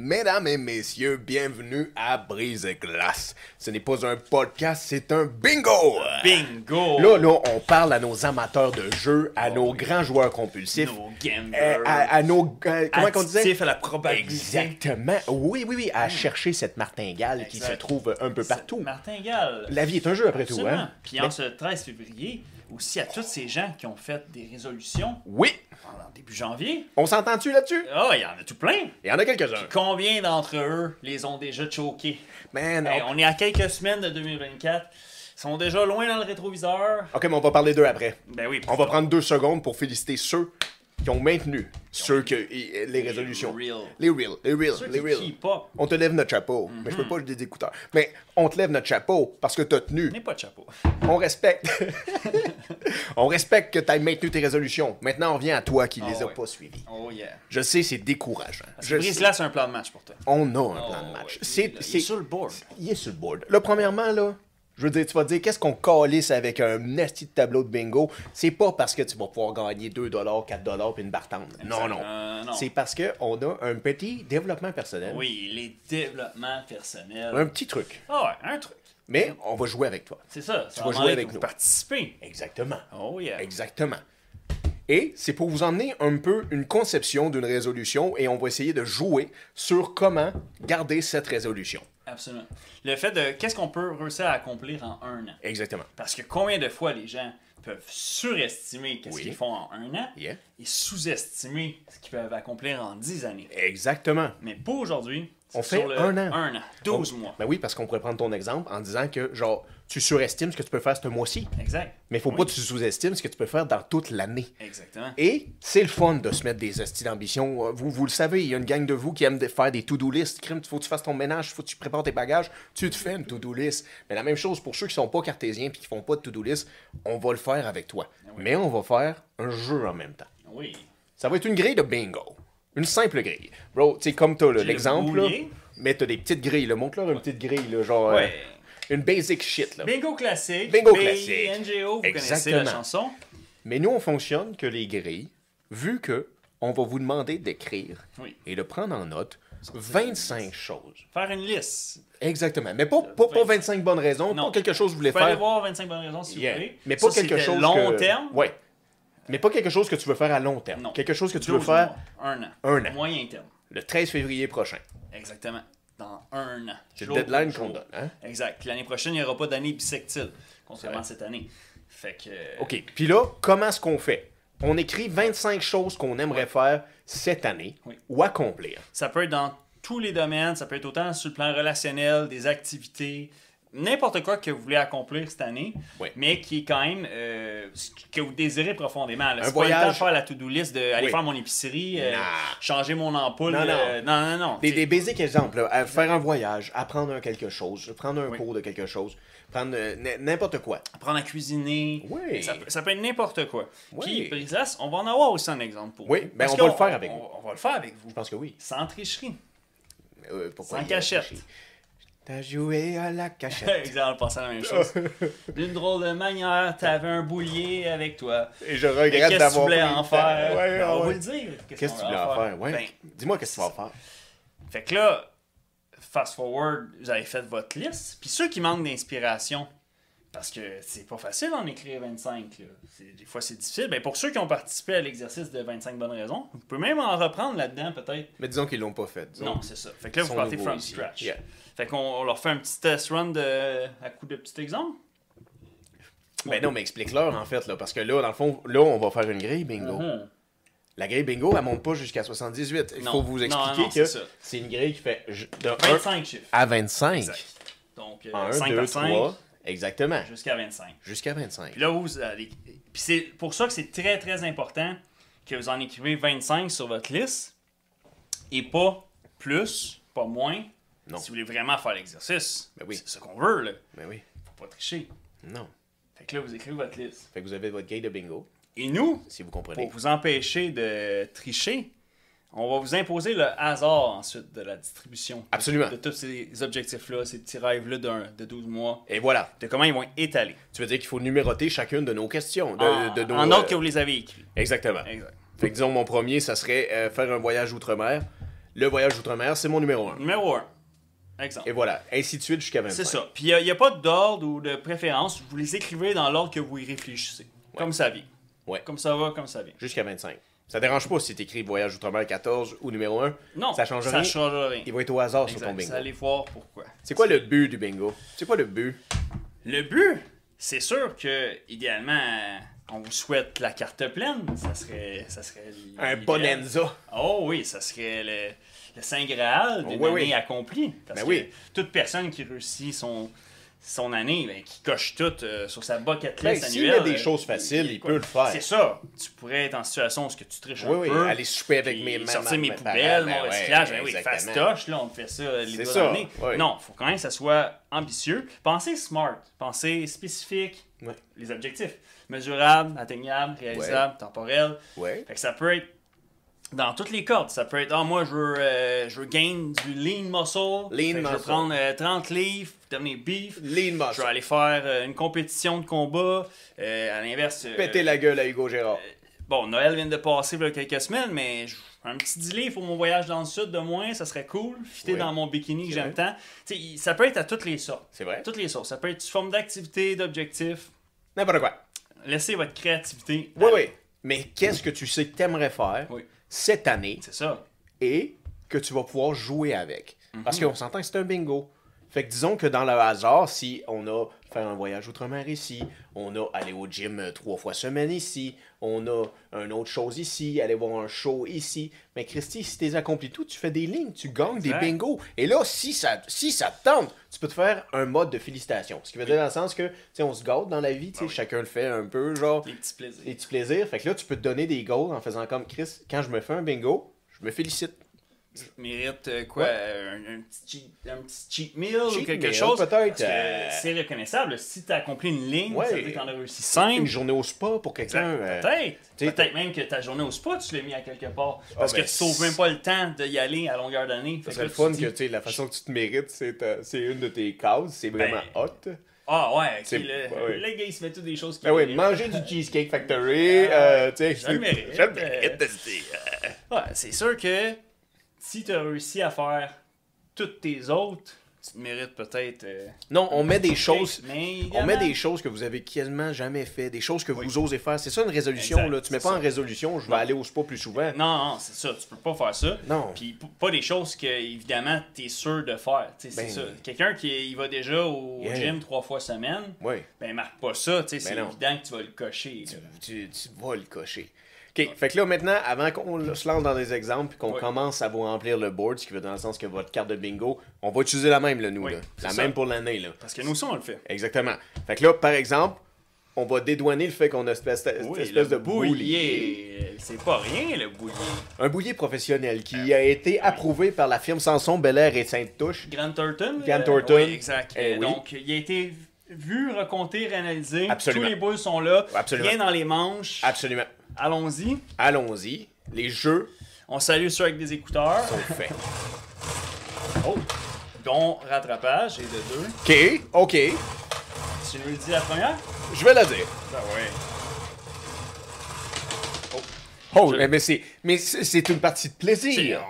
Mesdames et messieurs, bienvenue à Brise Glace. Ce n'est pas un podcast, c'est un bingo! Bingo! Là, on parle à nos amateurs de jeux, à nos grands joueurs compulsifs. Nos gamblers. À nos... comment qu'on disait? Actifs à la probabilité. Exactement. Oui, à chercher cette martingale qui se trouve un peu partout. Martingale. La vie est un jeu après tout, Absolument. hein? Puis en ce 13 février, aussi à tous ces gens qui ont fait des résolutions Oui! pendant début janvier. On s'entend-tu là-dessus? Ah, il y en a tout plein. Il y en a quelques-uns. Combien d'entre eux les ont déjà choqués? Man, Hey, on est à quelques semaines de 2024. Ils sont déjà loin dans le rétroviseur. OK, mais on va parler d'eux après. Ben oui. On va prendre 2 secondes pour féliciter ceux qui ont maintenu les résolutions. Les real. Ceux qui keep up. On te lève notre chapeau. Mais je peux pas des écouteurs. Mais on te lève notre chapeau parce que t'as tenu. N'est pas de chapeau. On respecte. On respecte que t'aies maintenu tes résolutions. Maintenant, on revient à toi qui les a ouais. pas suivies. Oh yeah. Je sais, c'est décourageant. Parce que Brise Glace, c'est un plan de match pour toi. On a un plan de match. Ouais, il est sur le board. Il est sur le board. Là, premièrement, là, je veux dire, tu vas te dire, qu'est-ce qu'on calisse avec un nasty de tableau de bingo? C'est pas parce que tu vas pouvoir gagner 2$, 4$ puis une bartende. Non. Non. C'est parce qu'on a un petit développement personnel. Oui, les développements personnels. Un petit truc. Ah ouais, un truc. Mais on va jouer avec toi. C'est ça. vas jouer avec vous nous. participez. Exactement. Oh yeah. Exactement. Et c'est pour vous emmener un peu une conception d'une résolution et on va essayer de jouer sur comment garder cette résolution. Absolument. Le fait de qu'est-ce qu'on peut réussir à accomplir en un an. Exactement. Parce que combien de fois les gens peuvent surestimer ce Oui. qu'ils font en un an Yeah. et sous-estimer ce qu'ils peuvent accomplir en 10 années. Exactement. Mais pour aujourd'hui, c'est On fait sur le un an. 12 mois. Ben oui, parce qu'on pourrait prendre ton exemple en disant que, genre, tu surestimes ce que tu peux faire ce mois-ci. Exact. Mais il faut Oui. pas que tu sous-estimes ce que tu peux faire dans toute l'année. Exactement. Et c'est le fun de se mettre des hosties d'ambition. Vous le savez, il y a une gang de vous qui aiment faire des to-do list. Crime, faut que tu fasses ton ménage, faut que tu prépares tes bagages. Tu te fais une to-do list. Mais la même chose pour ceux qui sont pas cartésiens puis qui font pas de to-do list, on va le faire avec toi. Mais on va faire un jeu en même temps. Oui. Ça va être une grille de bingo. Une simple grille. Bro, tu sais, comme t'as là, J'ai l'exemple, le là, boulier. mais t'as des petites grilles. Là. Montre-leur une petite grille, là, genre Ouais. une basic shit. Là. Bingo classique. Bingo classique. NGO, vous connaissez Exactement. la chanson. Mais nous, on fonctionne que les grilles, vu que on va vous demander d'écrire Oui. et de prendre en note 25 choses. Faire une liste. Exactement. Mais pas 25 bonnes raisons, Non. pas quelque chose que vous voulez Vous pouvez aller faire. voir 25 bonnes raisons si Yeah. vous voulez. Mais pas Ça, quelque c'était chose long que... terme. Ouais. Mais pas quelque chose que tu veux faire à long terme. Non. Quelque chose que tu 12 veux faire mois, un an. un an. Moyen terme. le 13 février prochain. Exactement. Dans un an. C'est le Jour deadline pour qu'on jour. donne. Hein? Exact. Puis l'année prochaine, il n'y aura pas d'année bisectile, contrairement à cette année. Fait que. OK. Puis là, comment est-ce qu'on fait? On écrit 25 choses qu'on aimerait faire cette année Oui. ou accomplir. Ça peut être dans tous les domaines, ça peut être autant sur le plan relationnel, des activités, n'importe quoi que vous voulez accomplir cette année, Oui. mais qui est quand même ce que vous désirez profondément. Là. Un C'est pas le temps de voyage. faire la to-do list, d'aller Oui. faire mon épicerie, Nah. changer mon ampoule. Non, non. non. Des basic exemples. Là, faire un voyage, apprendre quelque chose, prendre un cours de quelque chose, prendre n'importe quoi. Apprendre à cuisiner. Oui. Ça peut être n'importe quoi. Oui. Puis, Brisas, on va en avoir aussi un exemple pour Oui, vous. ben Parce on va que le faire avec vous. On va le faire avec vous. Je pense que oui. Sans tricherie. Pourquoi Sans il y a cachette. triché? T'as joué à la cachette. Exemple, on pense à la même chose. D'une drôle de manière, t'avais un boulier avec toi. Et je Mais regrette qu'est-ce que tu d'avoir voulais pris le en temps. faire? Ouais, Ben, on va ouais. le dire. Qu'est-ce que tu voulais en faire? Ouais. Ben, Dis-moi qu'est-ce que tu vas faire. fait que là, fast forward, vous avez fait votre liste. Puis ceux qui manquent d'inspiration, parce que c'est pas facile d'en écrire 25. Là. Des fois, c'est difficile. Ben, pour ceux qui ont participé à l'exercice de 25 bonnes raisons, vous pouvez même en reprendre là-dedans, peut-être. Mais disons qu'ils l'ont pas fait. disons. Non, c'est ça. Fait que là, Ils vous sont partez nouveaux from ici. scratch. Yeah. Fait qu'on leur fait un petit test run à coup de petits exemples. Ben non, mais explique-leur en fait, là, parce que là, dans le fond, là, on va faire une grille bingo. Mhm. La grille bingo, elle monte pas jusqu'à 78. Il Non. faut vous Non, expliquer non, c'est que ça. c'est une grille qui fait de 1 25 chiffres. à 25. Exact. Donc, 1, 5 2, par 5 3. Exactement. jusqu'à 25. Jusqu'à 25. Puis là, vous allez... Puis c'est pour ça que c'est très, très important que vous en écrivez 25 sur votre liste et pas plus, pas moins, Non. si vous voulez vraiment faire l'exercice. Ben oui. C'est ce qu'on veut, là. Ben oui. Faut pas tricher. Non. Fait que là, vous écrivez votre liste. Fait que vous avez votre grille de bingo, Et nous, si vous comprenez. pour vous empêcher de tricher, on va vous imposer le hasard ensuite de la distribution. Absolument. De tous ces objectifs-là, ces petits rêves-là de 12 mois, Et voilà. de comment ils vont être étalés. Tu veux dire qu'il faut numéroter chacune de nos questions. De nos, en ordre que vous les avez écrits. Exactement. Exact. Fait que disons, mon premier, ça serait faire un voyage outre-mer. le voyage outre-mer, c'est mon numéro 1. Numéro 1. Exemple. Et voilà, ainsi de suite jusqu'à 25. C'est ça. Puis il n'y a pas d'ordre ou de préférence. Vous les écrivez dans l'ordre que vous y réfléchissez. Comme ça vient. Ouais. Comme ça va, comme ça vient. Jusqu'à 25. Ça dérange pas si t'écris voyage outre-mer 14 ou numéro 1. Non, ça change rien. change rien. Il va être au hasard sur ton Exact. bingo. Vous allez voir pourquoi. C'est quoi le but du bingo? C'est quoi le but? Le but, c'est sûr que, idéalement, on vous souhaite la carte pleine. Ça serait Un l'idéal. bonanza. Oh oui, ça serait le Saint Graal d'une Oui, année oui. accomplie. Parce Ben que oui. toute personne qui réussit son année, ben, qui coche tout sur sa bucket list Ben, s'il annuelle. met des choses faciles, il quoi. peut le faire. C'est ça. Tu pourrais être en situation où tu triches Oui, un peu. aller souper avec puis mes sortir mes parents, poubelles, ben mon ouais, recyclage. Ben oui, exactement. fastoche, là, on te fait ça les C'est doigts ça, dans le nez. ouais. Non, il faut quand même que ça soit ambitieux. Pensez smart, pensez spécifique, Ouais. les objectifs. Mesurable, atteignable, réalisable, temporel. Ouais. Fait que ça peut être dans toutes les cordes. Ça peut être, moi, je veux gain du lean muscle. Lean Fait que je muscle. veux prendre 30 livres, devenir beef. Lean Je muscle. vais aller faire une compétition de combat. À l'inverse, Péter la gueule à Hugo Gérard. bon, Noël vient de passer il y a quelques semaines, mais un petit 10 livres pour mon voyage dans le sud de moins, ça serait cool. Fitter Oui. dans mon bikini que C'est j'aime tant. T'sais, ça peut être à toutes les sortes. C'est vrai? Toutes les sortes. Ça peut être sous forme d'activité, d'objectif. N'importe quoi. Laissez votre créativité. Oui, oui. Mais qu'est-ce que tu sais que t'aimerais faire Oui. cette année C'est ça. et que tu vas pouvoir jouer avec? Mhm. Parce qu'on s'entend que c'est un bingo. Fait que disons que dans le hasard, si on a fait un voyage outre-mer ici, on a allé au gym 3 fois semaine ici, on a une autre chose ici, aller voir un show ici. Mais Christy, si t'es accompli tout, tu fais des lignes, tu gagnes Exact. des bingos. Et là, si ça te tente, tu peux te faire un mode de félicitations. Ce qui veut dire dans le sens que, tu sais, on se gâte dans la vie, tu sais, Ah oui. chacun le fait un peu, genre, Les petits plaisirs. des petits plaisirs. Fait que là, tu peux te donner des goals en faisant comme Chris, quand je me fais un bingo, je me félicite. Tu mérites quoi? Un petit cheat meal ou Cheat quelque meal, chose? peut-être, Parce que c'est reconnaissable. Si tu as accompli une ligne, Ouais. ça veut dire que tu en as réussi 5. Une journée au spa pour quelqu'un. Peut-être. t'sais, Peut-être même que ta journée au spa, tu l'as mis à quelque part. Parce ben, que tu sauves même pas le temps d'y aller à longueur d'année. Ça Fait serait que le là, fun tu que dis, tu sais, la façon que tu te mérites, c'est une de tes cases, c'est vraiment hot. Ah ouais, C'est- ok, ouais. le gars il se met tous des choses qui Ben oui, méritent. manger du Cheesecake Factory, tu sais, je le mérite. Je le mérite. Ouais, c'est sûr que si tu as réussi à faire toutes tes autres, tu te mérites peut-être. Non, on met des choses. Mais On met également- des choses que vous avez quasiment jamais fait, des choses que vous osez faire. C'est ça une résolution, Exact, là. Tu mets c'est pas ça. en résolution, je vais aller au spa plus souvent. Non, c'est ça, tu peux pas faire ça. Non. Puis pas des choses que, évidemment, t'es sûr de faire. Tu sais, Ben, c'est ça. Quelqu'un qui il va déjà au Yeah. gym 3 fois semaine, Oui, ben marque pas ça, tu sais, c'est non. évident que tu vas le cocher. là. tu vas le cocher. OK, fait que là, maintenant, avant qu'on se lance dans des exemples et qu'on Oui. commence à vous remplir le board, ce qui veut dans le sens que votre carte de bingo, on va utiliser la même, là, nous, Oui, là. c'est La ça. même pour l'année, là. Parce que nous aussi, on le fait. Exactement. Fait que là, par exemple, on va dédouaner le fait qu'on a cette espèce de boulier. C'est pas rien, le boulier. Un boulier professionnel qui a été approuvé par la firme Sanson, Bel Air et Sainte-Touche. Grant Thornton. Grant Thornton. Oui, exact. Eh oui. Donc, il a été vu, raconté, réalisé. Absolument. Tous les boules sont là. Absolument. Rien dans les manches. Absolument. Allons-y. Allons-y. Les jeux On salue ceux avec des écouteurs. sont faits. Oh! Dont rattrapage et de 2. OK. Tu nous le dis la première? Je vais la dire. Ben oui. Oh, mais c'est une partie de plaisir.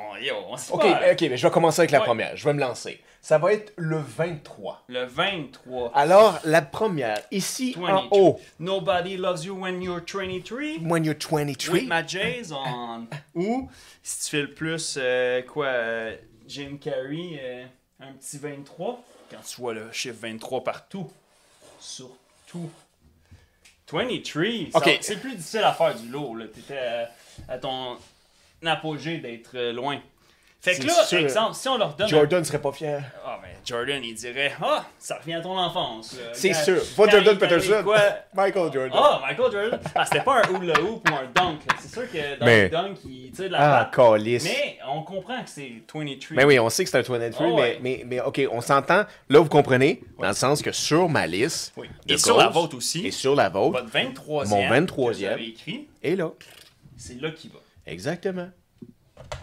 On s'y OK, va. OK, mais je vais commencer avec la Ouais. première. Je vais me lancer. Ça va être le 23. Le 23. Alors, la première, ici en 23. haut, Nobody loves you when you're 23. when you're 23. With my J's on. Ou, si tu fais le plus, Jim Carrey, un petit 23. Quand tu vois le chiffre 23 partout. Surtout. 23. ça- Ok. C'est plus difficile à faire du lot. Là. T'étais à ton apogée d'être loin. Fait que C'est là, sûr. exemple, si on leur donne. Jordan serait pas fier. Ah, ben, Jordan, il dirait, ça revient à ton enfance. là. C'est Quand- sûr. quand Pas Jordan il t'arrive Peterson. quoi, Michael Jordan. Michael Jordan. C'était pas un hula hoop ou un dunk. là. C'est sûr que dans Mais- le dunk, il tire de la Ah, patte. calice. Mais on comprend que c'est 23. Mais oui, on sait que c'est un 23, Oh, ouais. mais OK, on s'entend. Là, vous comprenez, dans le sens que sur ma liste, Oui. de Et sur la goals, vôtre aussi. et sur la vôtre, Votre 23e. Mon 23e. Que vous avez écrit, et là, c'est là qu'il va. exactement.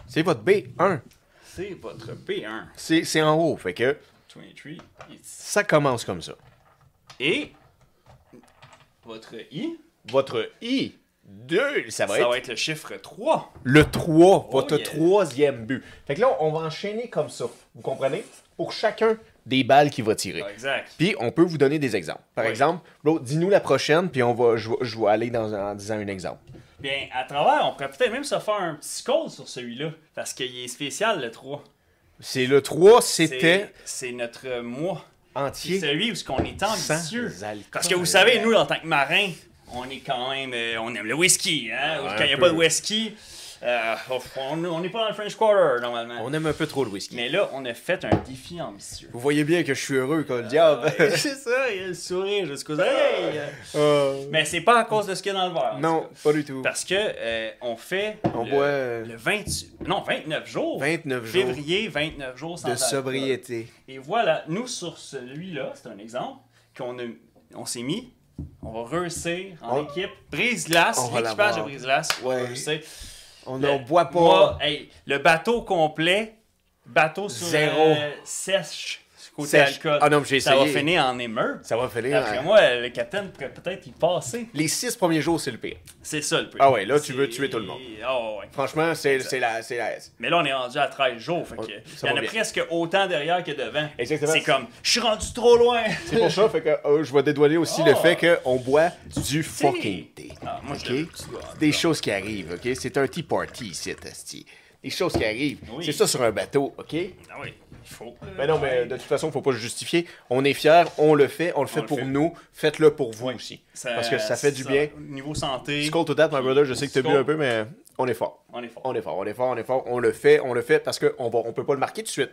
C'est votre B1. C'est votre B1. C'est en haut, fait que 23 ici. ça commence comme ça. Et votre I, Votre I, 2, ça va Ça être va être le chiffre 3. le 3, Oh, votre yeah. troisième but. Fait que là, on va enchaîner comme ça. Vous comprenez? Pour chacun des balles qu'il va tirer. Exact. Puis, on peut vous donner des exemples. Par Oui. exemple, Bro, dis-nous la prochaine, puis je vais aller en disant un exemple. Bien, à travers, on pourrait peut-être même se faire un petit call sur celui-là. Parce qu'il est spécial, le 3. C'est le 3, c'était C'est notre mois. C'est entier. celui où on est ambitieux. Sans alcool. Parce que vous savez, nous, en tant que marins, on est quand même... on aime le whisky, hein? Ouais, Quand il n'y a un pas peu. de whisky, on n'est pas dans le French Quarter, normalement. On aime un peu trop le whisky. Mais là, on a fait un défi ambitieux. Vous voyez bien que je suis heureux comme le diable. Ouais, c'est ça, il y a le sourire jusqu'aux oreilles. Mais c'est pas à cause de ce qu'il y a dans le verre. en Non, tout cas. pas du tout. Parce que on fait On le, boit le 29 jours. 29 jours Février, 29 jours sans de alcool. sobriété. Et voilà, nous sur celui-là, c'est un exemple on s'est mis. On va réussir en On- équipe. Brise-glace, on va l'équipage de l'avoir. brise-glace. Ouais. réussir. On Le- n'en boit pas. Moi, hey, le bateau complet, bateau sur Zéro. sèche, côté Sèche. alcool. Ah non, mais j'ai Ça va essayé. finir en émeute. Ça va finir. Après hein. moi, le capitaine pourrait peut-être y passer. Les 6 premiers jours, c'est le pire. C'est ça le prix. Ah ouais, là, tu veux tuer tout le monde. Ah ouais. Franchement, c'est la. Mais là, on est rendu à 13 jours. Fait que, ça il y en va a bien. presque autant derrière que devant. Exactement. C'est comme, je suis rendu trop loin. C'est pour ça fait que je vais dédouaner aussi Oh. le fait qu'on boit du fucking thé. Ah, moi, je Ok? l'aime, le petit gars. Des choses qui arrivent, ok? C'est un tea party ici, esti. Des choses qui arrivent. Oui. C'est ça sur un bateau, ok? Ah oui, il faut. Mais non, mais de toute façon, faut pas le justifier. On est fiers, on le fait le pour fait. nous. Faites-le pour vous aussi. Parce que ça fait du bien. Niveau santé. Skull to that, my brother, je sais que t'as bu Skull. un peu, mais on est fort. On est fort. On est fort, on est fort, on est fort. On le fait parce qu'on peut pas le marquer tout de suite.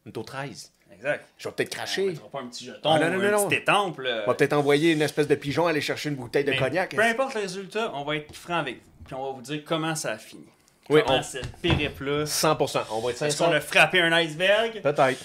On est au 13. Exact. Je vais peut-être On cracher. mettra pas un petit jeton, Ah, non, non, non, un non. petit étampe. là. On va peut-être envoyer une espèce de pigeon aller chercher une bouteille de Mais cognac. Peu importe le résultat, on va être franc avec vous. Puis on va vous dire comment ça a fini. Oui, comment on- cette périple-là. 100%. On va être Est-ce sincère. qu'on a frappé un iceberg? Peut-être.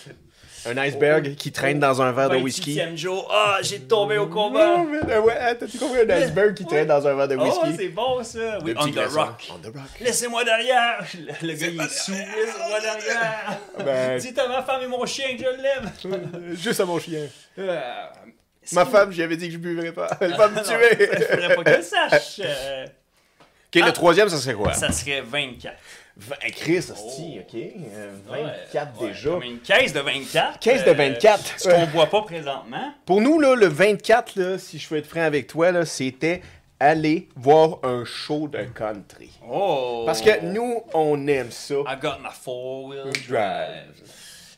Un iceberg qui traîne dans un verre de whisky. 27e jour. Ah, j'ai tombé au combat. Non, mais, ouais, t'as-tu compris un iceberg qui traîne dans un verre de Oh, whisky? c'est bon ça. Oui, Le on petit the glaçon. rock. On the rock. Laissez-moi derrière. Le gars, il est sous. Laissez-moi derrière. Ben- Dites à ma femme et mon chien que je l'aime. Juste à mon chien. Est-ce Ma qu'il- femme, j'y avais dit que je buvrais pas. Elle va me Non, tuer. Il faudrait pas qu'elle sache. Ok, le troisième, ça serait quoi? Ça serait 24. Chris, hostie, ok. 24 Ouais, déjà. Comme une caisse de 24. Caisse de 24. Ce qu'on voit pas présentement. Pour nous, là, le 24, là, si je veux être franc avec toi, là, c'était aller voir un show de country. Oh! Parce que nous, on aime ça. I got my four-wheel Drive.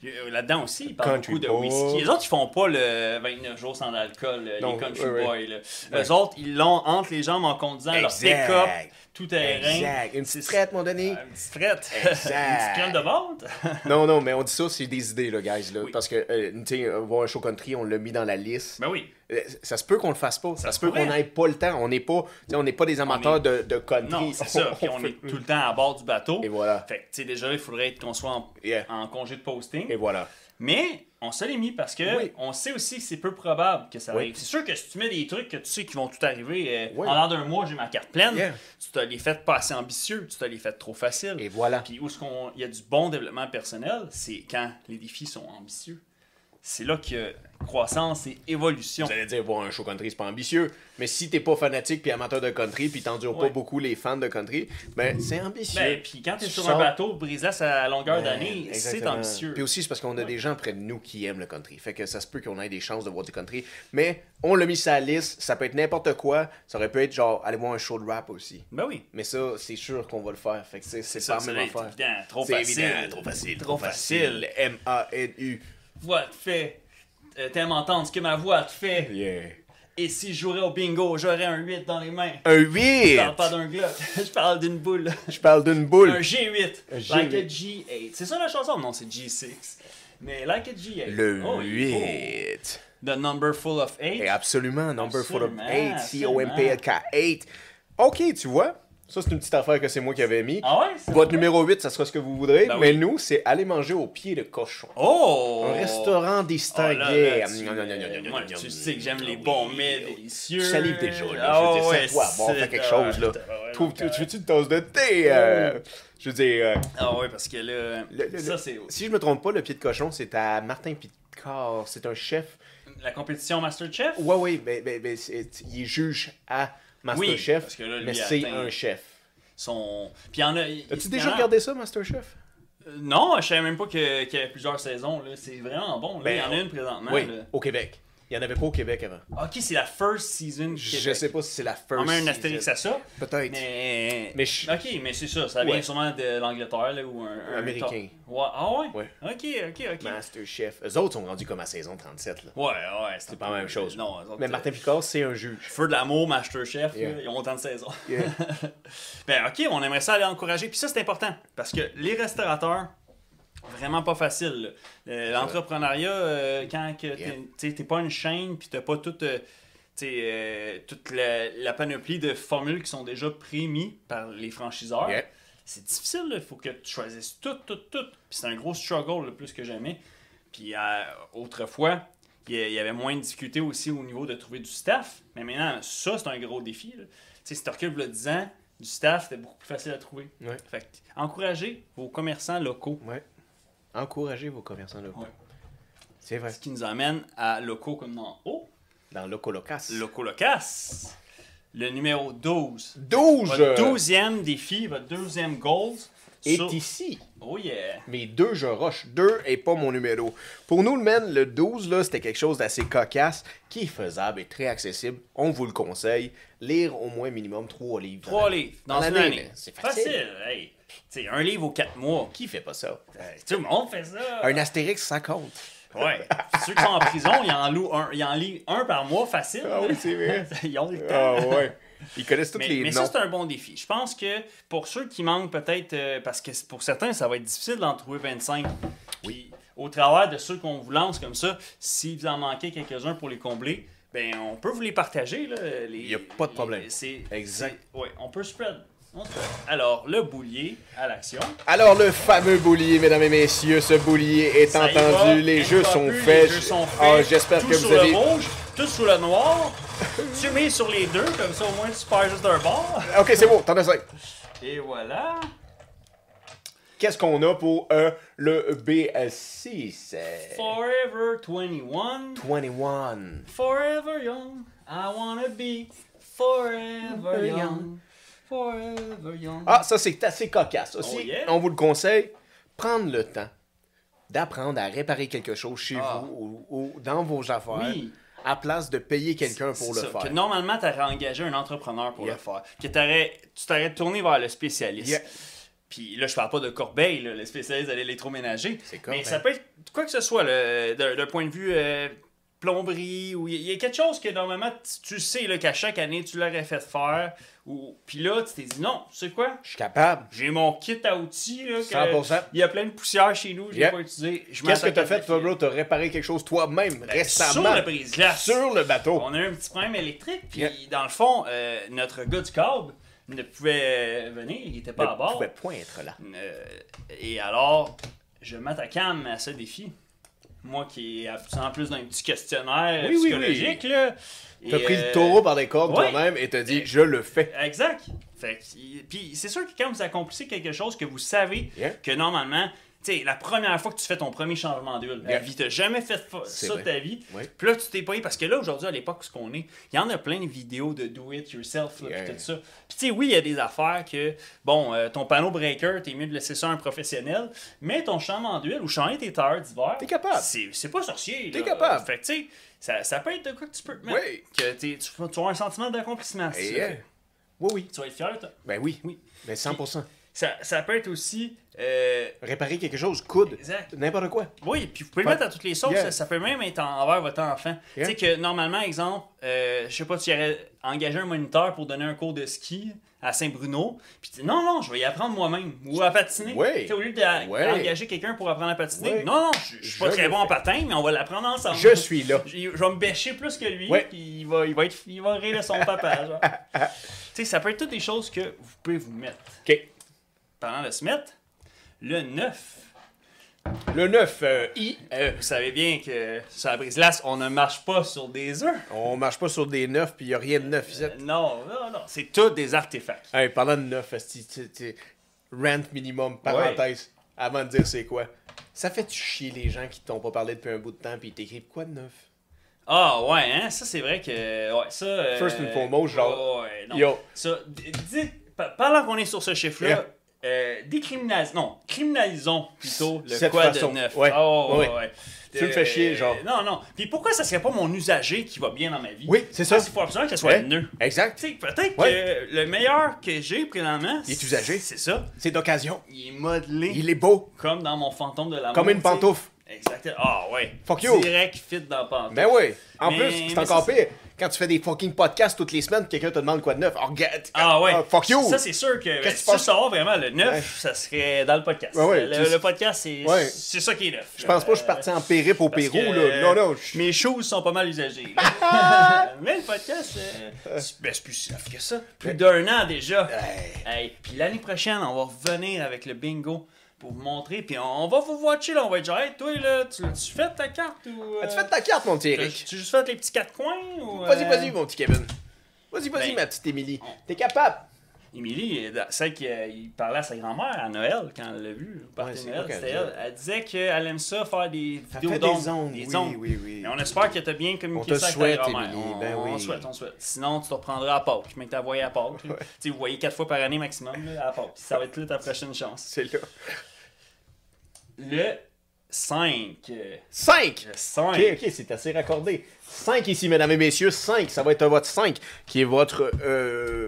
drive. Là-dedans aussi, ils parlent Country beaucoup de boy. whisky. Les autres, ils font pas le 29 jours sans alcool, Non, les country ouais, boys. Là. Eux autres, ils l'ont entre les jambes en conduisant leur Exact. pick-up, tout terrain. Exact. Une petite traite, mon donné. Une petite frette. Exact. Une petite crème de vente. Non, non, mais on dit ça, c'est des idées, là, guys. Là, Oui. Parce que, tu sais, voir un show country, on l'a mis dans la liste. Ben oui. Ça se peut qu'on le fasse pas. Ça se peut pourrait. qu'on n'ait pas le temps. On n'est pas, tu sais, on n'est pas des amateurs de country. Non, c'est ça. Puis on est tout le temps à bord du bateau. Et voilà. Fait que, tu sais, déjà, il faudrait qu'on soit Yeah. en congé de posting. Et voilà. Mais on se l'est mis parce que Oui. on sait aussi que c'est peu probable que ça Oui. arrive. C'est sûr que si tu mets des trucs que tu sais qui vont tout arriver Oui. en l'air d'un mois, j'ai ma carte pleine, Yeah. tu te les fait pas assez ambitieux, tu te les fait trop facile. Et voilà. Puis où il y a du bon développement personnel, c'est quand les défis sont ambitieux. C'est là qu'il y a croissance et évolution. Vous allez dire, voir un show country, c'est pas ambitieux. Mais si t'es pas fanatique puis amateur de country puis t'endures pas Ouais. beaucoup les fans de country, ben c'est ambitieux. Ben, puis quand tu es Tu sur sors- un bateau brisé à longueur d'année, c'est Exactement. ambitieux. Puis aussi, c'est parce qu'on a des gens près de nous qui aiment le country. Fait que ça se peut qu'on ait des chances de voir du country. Mais on l'a mis sur la liste. Ça peut être n'importe quoi. Ça aurait pu être genre, aller voir un show de rap aussi. Ben oui. Mais ça, c'est sûr qu'on va le faire. Fait que c'est Ça, pas ça la va même être affaire. évident. Trop C'est facile. évident. Trop facile. Trop facile. M-A-N-U. Voix te fait. T'aimes entendre ce que ma voix te fait. Yeah. Et si je jouerais au bingo, j'aurais un 8 dans les mains. Un Je 8! parle pas d'un glock, je parle d'une boule. Je parle d'une boule. Un G8. Un Like a G8. G8. C'est ça la chanson? Non, c'est G6. Mais like a G8. Le Oh, 8. oh. The number full of 8. Et absolument, number full of Absolument, 8, C-O-M-P-L-K 8. Ok, tu vois, ça c'est une petite affaire que c'est moi qui avais mis. Ah ouais? c'est Votre vrai? numéro 8, ça sera ce que vous voudrez, Ben mais oui. nous, c'est aller manger au pied de cochon. Oh! Un restaurant des Oh, là, là, steaks. moi, tu sais que j'aime les bons mets délicieux. Tu salives déjà, là. Ah Je veux dire, ouais, c'est toi, bon, c'est- fais quelque chose, là. ouais, Trouve, non, tu correct. veux-tu une tasse de thé? Je veux dire, Ah ouais, parce que là, ça c'est si je me trompe pas, le pied de cochon, c'est à Martin Picard. C'est un chef. la compétition Masterchef. Ouais, oui, il est juge à Masterchef, parce que là, lui, mais il c'est atteint un chef. Puis il y en a... As-tu déjà regardé ça, Masterchef? Non, je savais même pas qu'il y avait plusieurs saisons. Là. C'est vraiment bon. Là. Ben, Il y en a une présentement. Oui, là. au Québec. Il n'y en avait pas au Québec avant. Ok, c'est la first season. Je sais pas si c'est la first On met un season. astérix à ça. Peut-être. Mais ok, mais c'est ça. Ça vient Ouais. sûrement de l'Angleterre là, ou un Américain. Ouais. Ah ouais? Ouais. Ok. Masterchef. Eux autres sont rendus comme à saison 37. Là. Ouais. C'est pas la même chose. Non, eux autres, Mais Martin Picard, c'est un juge. Feu de l'amour, Masterchef, Yeah. là, ils ont autant de saisons. Yeah. Ben ok, on aimerait ça aller encourager. Puis ça, c'est important. Parce que les restaurateurs, vraiment pas facile. là. L'entrepreneuriat, quand t'es pas une chaîne, puis t'as pas toute la panoplie de formules qui sont déjà prémises par les franchiseurs, Yeah. c'est difficile. Il faut que tu choisisses tout. Puis c'est un gros struggle, là, plus que jamais. Puis autrefois, il y avait moins de difficultés aussi au niveau de trouver du staff. Mais maintenant, ça, c'est un gros défi. Là. Si tu recules il y a 10 ans, du staff, c'était beaucoup plus facile à trouver. Ouais. Fait que, encouragez vos commerçants locaux. Ouais. Encouragez vos commerçants locaux. Ouais. C'est vrai. Ce qui nous amène à locaux comme dans haut. Dans Loco Locas. Loco Locas. Le numéro 12. 12 Votre 12e défi, votre 12e goal. est ici. Oh yeah. Mais 2, je rush. 2 est pas mon numéro. Pour nous, le 12, là, c'était quelque chose d'assez cocasse, qui est faisable et très accessible. On vous le conseille. Lire au moins minimum 3 livres. 3 livres dans une l'année, année. là. C'est facile. Hey. T'sais, un livre aux 4 mois. Qui fait pas ça? Tout le monde fait ça. Un Astérix, ça compte. Ouais. Ceux qui sont en prison, ils en lisent un par mois facile. Ah oui, c'est vrai. Ils ont le temps. Ah ouais. Ils connaissent tous les Mais noms. ça, c'est un bon défi. Je pense que pour ceux qui manquent peut-être, parce que pour certains, ça va être difficile d'en trouver 25. Oui. Au travers de ceux qu'on vous lance comme ça, si vous en manquez quelques-uns pour les combler, ben on peut vous les partager. Il n'y a pas de problème. Exact. Oui, on peut spread. Alors, le boulier à l'action. Alors, le fameux boulier, mesdames et messieurs, ce boulier est Ça y entendu, va, les une jeux fois sont plus, faits. Les jeux sont faits. Ah, j'espère tout que sur vous avez... le rouge, tout sur le noir. Tu mets sur les deux, comme ça au moins tu perds juste d'un bord. Ok, c'est bon, t'en as 5. Et voilà. Qu'est-ce qu'on a pour le B6? Forever 21. 21. Forever young. I wanna be forever young. Forever young. Ah, ça, c'est assez cocasse. Aussi, Oh, yeah. on vous le conseille, prendre le temps d'apprendre à réparer quelque chose chez Ah. vous ou dans vos affaires, Oui. à place de payer quelqu'un pour C'est le ça, faire. que normalement, tu aurais engagé un entrepreneur pour Yeah. le faire. Que tu t'aurais tourné vers le spécialiste. Yeah. Puis là, je parle pas de Corbeil, là, le spécialiste de l'électroménager. C'est Corbeil. Mais ça peut être quoi que ce soit, d'un point de vue plomberie, ou il y a quelque chose que normalement, tu sais là, qu'à chaque année, tu l'aurais fait faire. Puis là, tu t'es dit non, tu sais quoi? Je suis capable. J'ai mon kit à outils. Là, que 100%. il y a plein de poussière chez nous, je l'ai Yeah. pas utilisé. Qu'est-ce que t'as fait, toi, bro? T'as réparé quelque chose toi-même récemment Sur le brise-glace. sur le bateau. On a eu un petit problème électrique, puis Yeah. dans le fond, notre gars du câble ne pouvait venir, il était pas à Ne bord. pouvait point être là. Et alors, je m'attacame à ce défi. Moi qui ai en plus d'un petit questionnaire Oui, oui, psychologique, là. T'as Et, pris le taureau par les cordes ouais. toi-même et t'as dit, je le fais. Exact. Puis c'est sûr que quand vous accomplissez quelque chose que vous savez Yeah. que normalement, tu sais, la première fois que tu fais ton premier changement d'huile, Yeah. la vie, t'as jamais fait C'est ça de vrai. ta vie. Ouais. Puis là, tu t'es payé parce que là, aujourd'hui, à l'époque où on est, il y en a plein de vidéos de do it yourself, là, Yeah. puis tout ça. Puis tu sais, oui, il y a des affaires que, bon, ton panneau breaker, t'es mieux de laisser ça à un professionnel, mais ton changement d'huile ou changer tes tailleurs d'hiver, T'es capable. C'est pas sorcier. T'es là. capable. Fait que tu sais, ça peut être de quoi que tu peux te mettre. Oui. Que tu vas avoir un sentiment d'accomplissement. Et, si ça. oui, oui. Tu vas être fier, toi. Ben oui. Oui. Mais 100%. Ça peut être aussi. Réparer quelque chose, coude, Exact. n'importe quoi. Oui, puis vous pouvez le Ouais. mettre à toutes les sauces. Yeah. Ça peut même être envers votre enfant. Yeah. Tu sais que normalement, exemple, je sais pas, tu aurais engagé un moniteur pour donner un cours de ski à Saint-Bruno. Puis tu dis non, je vais y apprendre moi-même. Ou à patiner. Ouais. Tu sais, au lieu d'engager quelqu'un pour apprendre à patiner. Ouais. Non, je suis pas Je très le bon en fais. patin, mais on va l'apprendre ensemble. Je suis là. Je vais me bêcher plus que lui, Ouais. puis il va rire de son papa. Genre. Tu sais, ça peut être toutes des choses que vous pouvez vous mettre. OK. Parlant de se mettre, le 9. Le 9, Vous savez bien que sur la brise-glace, on ne marche pas sur des œufs. on marche pas sur des 9 puis il n'y a rien de 9 ici. Non, c'est tout des artefacts. Hey, parlant de 9, rent minimum, parenthèse, avant de dire c'est quoi. Ça fait-tu chier les gens qui t'ont pas parlé depuis un bout de temps puis ils t'écrivent quoi de neuf? Ah ouais, hein, ça c'est vrai que... Ouais, ça, First and foremost, genre, ouais, non. Yo. Ça, pendant qu'on est sur ce chiffre-là, criminalisons plutôt le Cette quad façon. 9. Ouais. Oh, Ouais. ouais. Tu me fais chier, genre. Non. Puis pourquoi ça serait pas mon usager qui va bien dans ma vie? Oui, c'est ça. Il faut absolument qu'elle soit Ouais. nœud. Exact. Tu sais, peut-être Ouais. que le meilleur que j'ai présentement, Il est usagé. c'est ça. C'est d'occasion. Il est modelé Il est beau. comme dans mon fantôme de l'amour. Comme une tu sais. pantoufle. Exactement. Ah ouais. Fuck you. Direct fit dans la pantoufle. Ben oui. En Mais- plus, c'est mais encore c'est pire. Quand tu fais des fucking podcasts toutes les semaines, quelqu'un te demande quoi de neuf. Oh, regarde. Ah ouais. Fuck you. Ça, c'est sûr que Qu'est-ce que tu si tu penses? savoir vraiment le 9, Ouais. ça serait dans le podcast. Ouais, ouais, le podcast, c'est Ouais. c'est ça qui est neuf. Je pense pas que je suis parti en périple au Parce Pérou, que, là. Non. Mes choses sont pas mal usagées. là. Mais le podcast, c'est plus neuf que ça. Plus d'un an déjà. Hey, puis l'année prochaine, on va revenir avec le bingo pour vous montrer. Puis on va vous watcher, là. On va être genre, hey, toi, là, tu fais ta carte ou. As-tu fait ta carte, mon petit Eric? Tu juste fait les petits quatre coins ou. Vas-y, mon petit Kevin. Vas-y, Ben, ma petite Émilie. T'es capable. Émilie, celle qui il parlait à sa grand-mère à Noël quand elle l'a vu, au party Ouais, de c'est Noël, quoi qu'elle c'était dit? elle disait qu'elle aime ça faire des Elle vidéos fait d'ongles. des ongles, Des oui, ongles. oui. Mais on espère que t'as bien On communiqué te ça avec souhaite, ta grand-mère. Émilie, ben On oui. souhaite. Sinon, tu te reprendras à Pâques. Mais que t'as envoyé à Pâques. Tu sais, vous voyez 4 fois par année maximum là, à Pâques. Ça va être là ta prochaine chance. C'est là. Le 5. 5! Le 5. Ok, c'est assez raccordé. 5 ici, mesdames et messieurs. 5, ça va être votre 5, qui est votre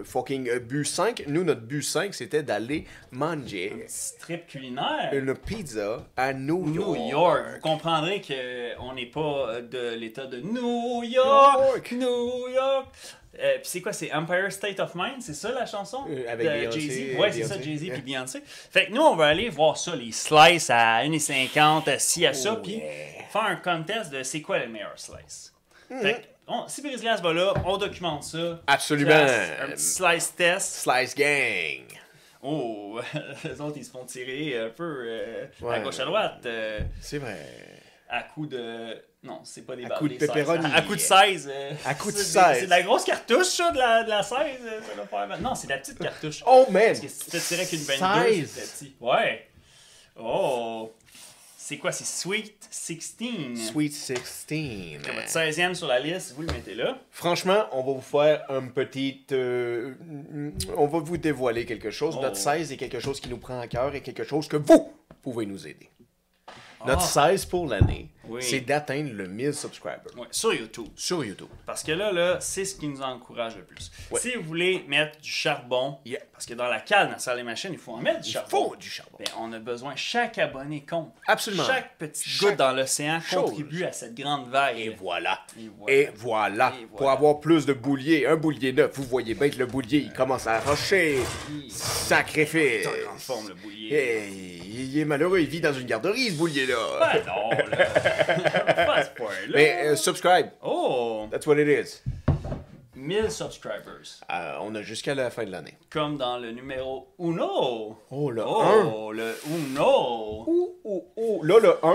fucking but 5. Nous, notre but 5, c'était d'aller manger Strip culinaire. une pizza à New York. New York. Vous comprendrez qu'on n'est pas de l'état de New York. New York. Puis c'est quoi, c'est Empire State of Mind, c'est ça la chanson? Avec de Beyoncé, Jay-Z. Ouais, c'est ça, Beyoncé. Jay-Z puis Beyoncé. Fait que nous, on va aller voir ça, les slices à 1,50, à ci, à ça, Oh, puis yeah. faire un contest de c'est quoi le meilleur slice. Mhm. Fait que, si Brise-Glace va là, on documente ça. Absolument. Un petit slice test. Slice Gang. Oh, les autres, ils se font tirer un peu à Ouais. gauche à droite. C'est vrai. À coup de. Non, c'est pas des À balles, coup de des 16. pepperoni. À coup de 16. À coup de c'est 16. C'est de la grosse cartouche, ça, de la 16. Ça doit faire... Non, c'est de la petite cartouche. Oh, man! Parce que si tu te tirais qu'une 22, 16. c'est petit. Ouais. Oh. C'est quoi? C'est Sweet 16. Sweet 16. C'est votre 16e sur la liste, vous le mettez là. Franchement, on va vous faire un petit... on va vous dévoiler quelque chose. Oh. Notre 16 est quelque chose qui nous prend à cœur et quelque chose que vous pouvez nous aider. Notre 16 pour l'année, Oui. c'est d'atteindre le 1000 subscribers Ouais, sur YouTube. sur YouTube. Parce que là, c'est ce qui nous encourage le plus. Ouais. Si vous voulez mettre du charbon, Yeah. parce que dans la cale, dans la salle des machines, il faut en mettre du Il charbon. faut du charbon. Ben, on a besoin, chaque abonné compte. Absolument. Chaque petite Chaque goutte dans l'océan chose. contribue à cette grande vague. Et voilà. Et voilà. Et voilà. Et Pour voilà. avoir plus de bouliers, un boulier neuf, vous voyez bien que le boulier, il commence à arracher. Sacrifice. C'est en grande forme, le boulier. Hey, il est malheureux, il vit dans une garderie, ce boulier-là. Ben non, là. Pas à ce point-là. Mais subscribe, Oh! that's what it is. 1000 subscribers. On a jusqu'à la fin de l'année. Comme dans le numéro Uno. Oh, le 1. Oh, le Uno. Là, le 1,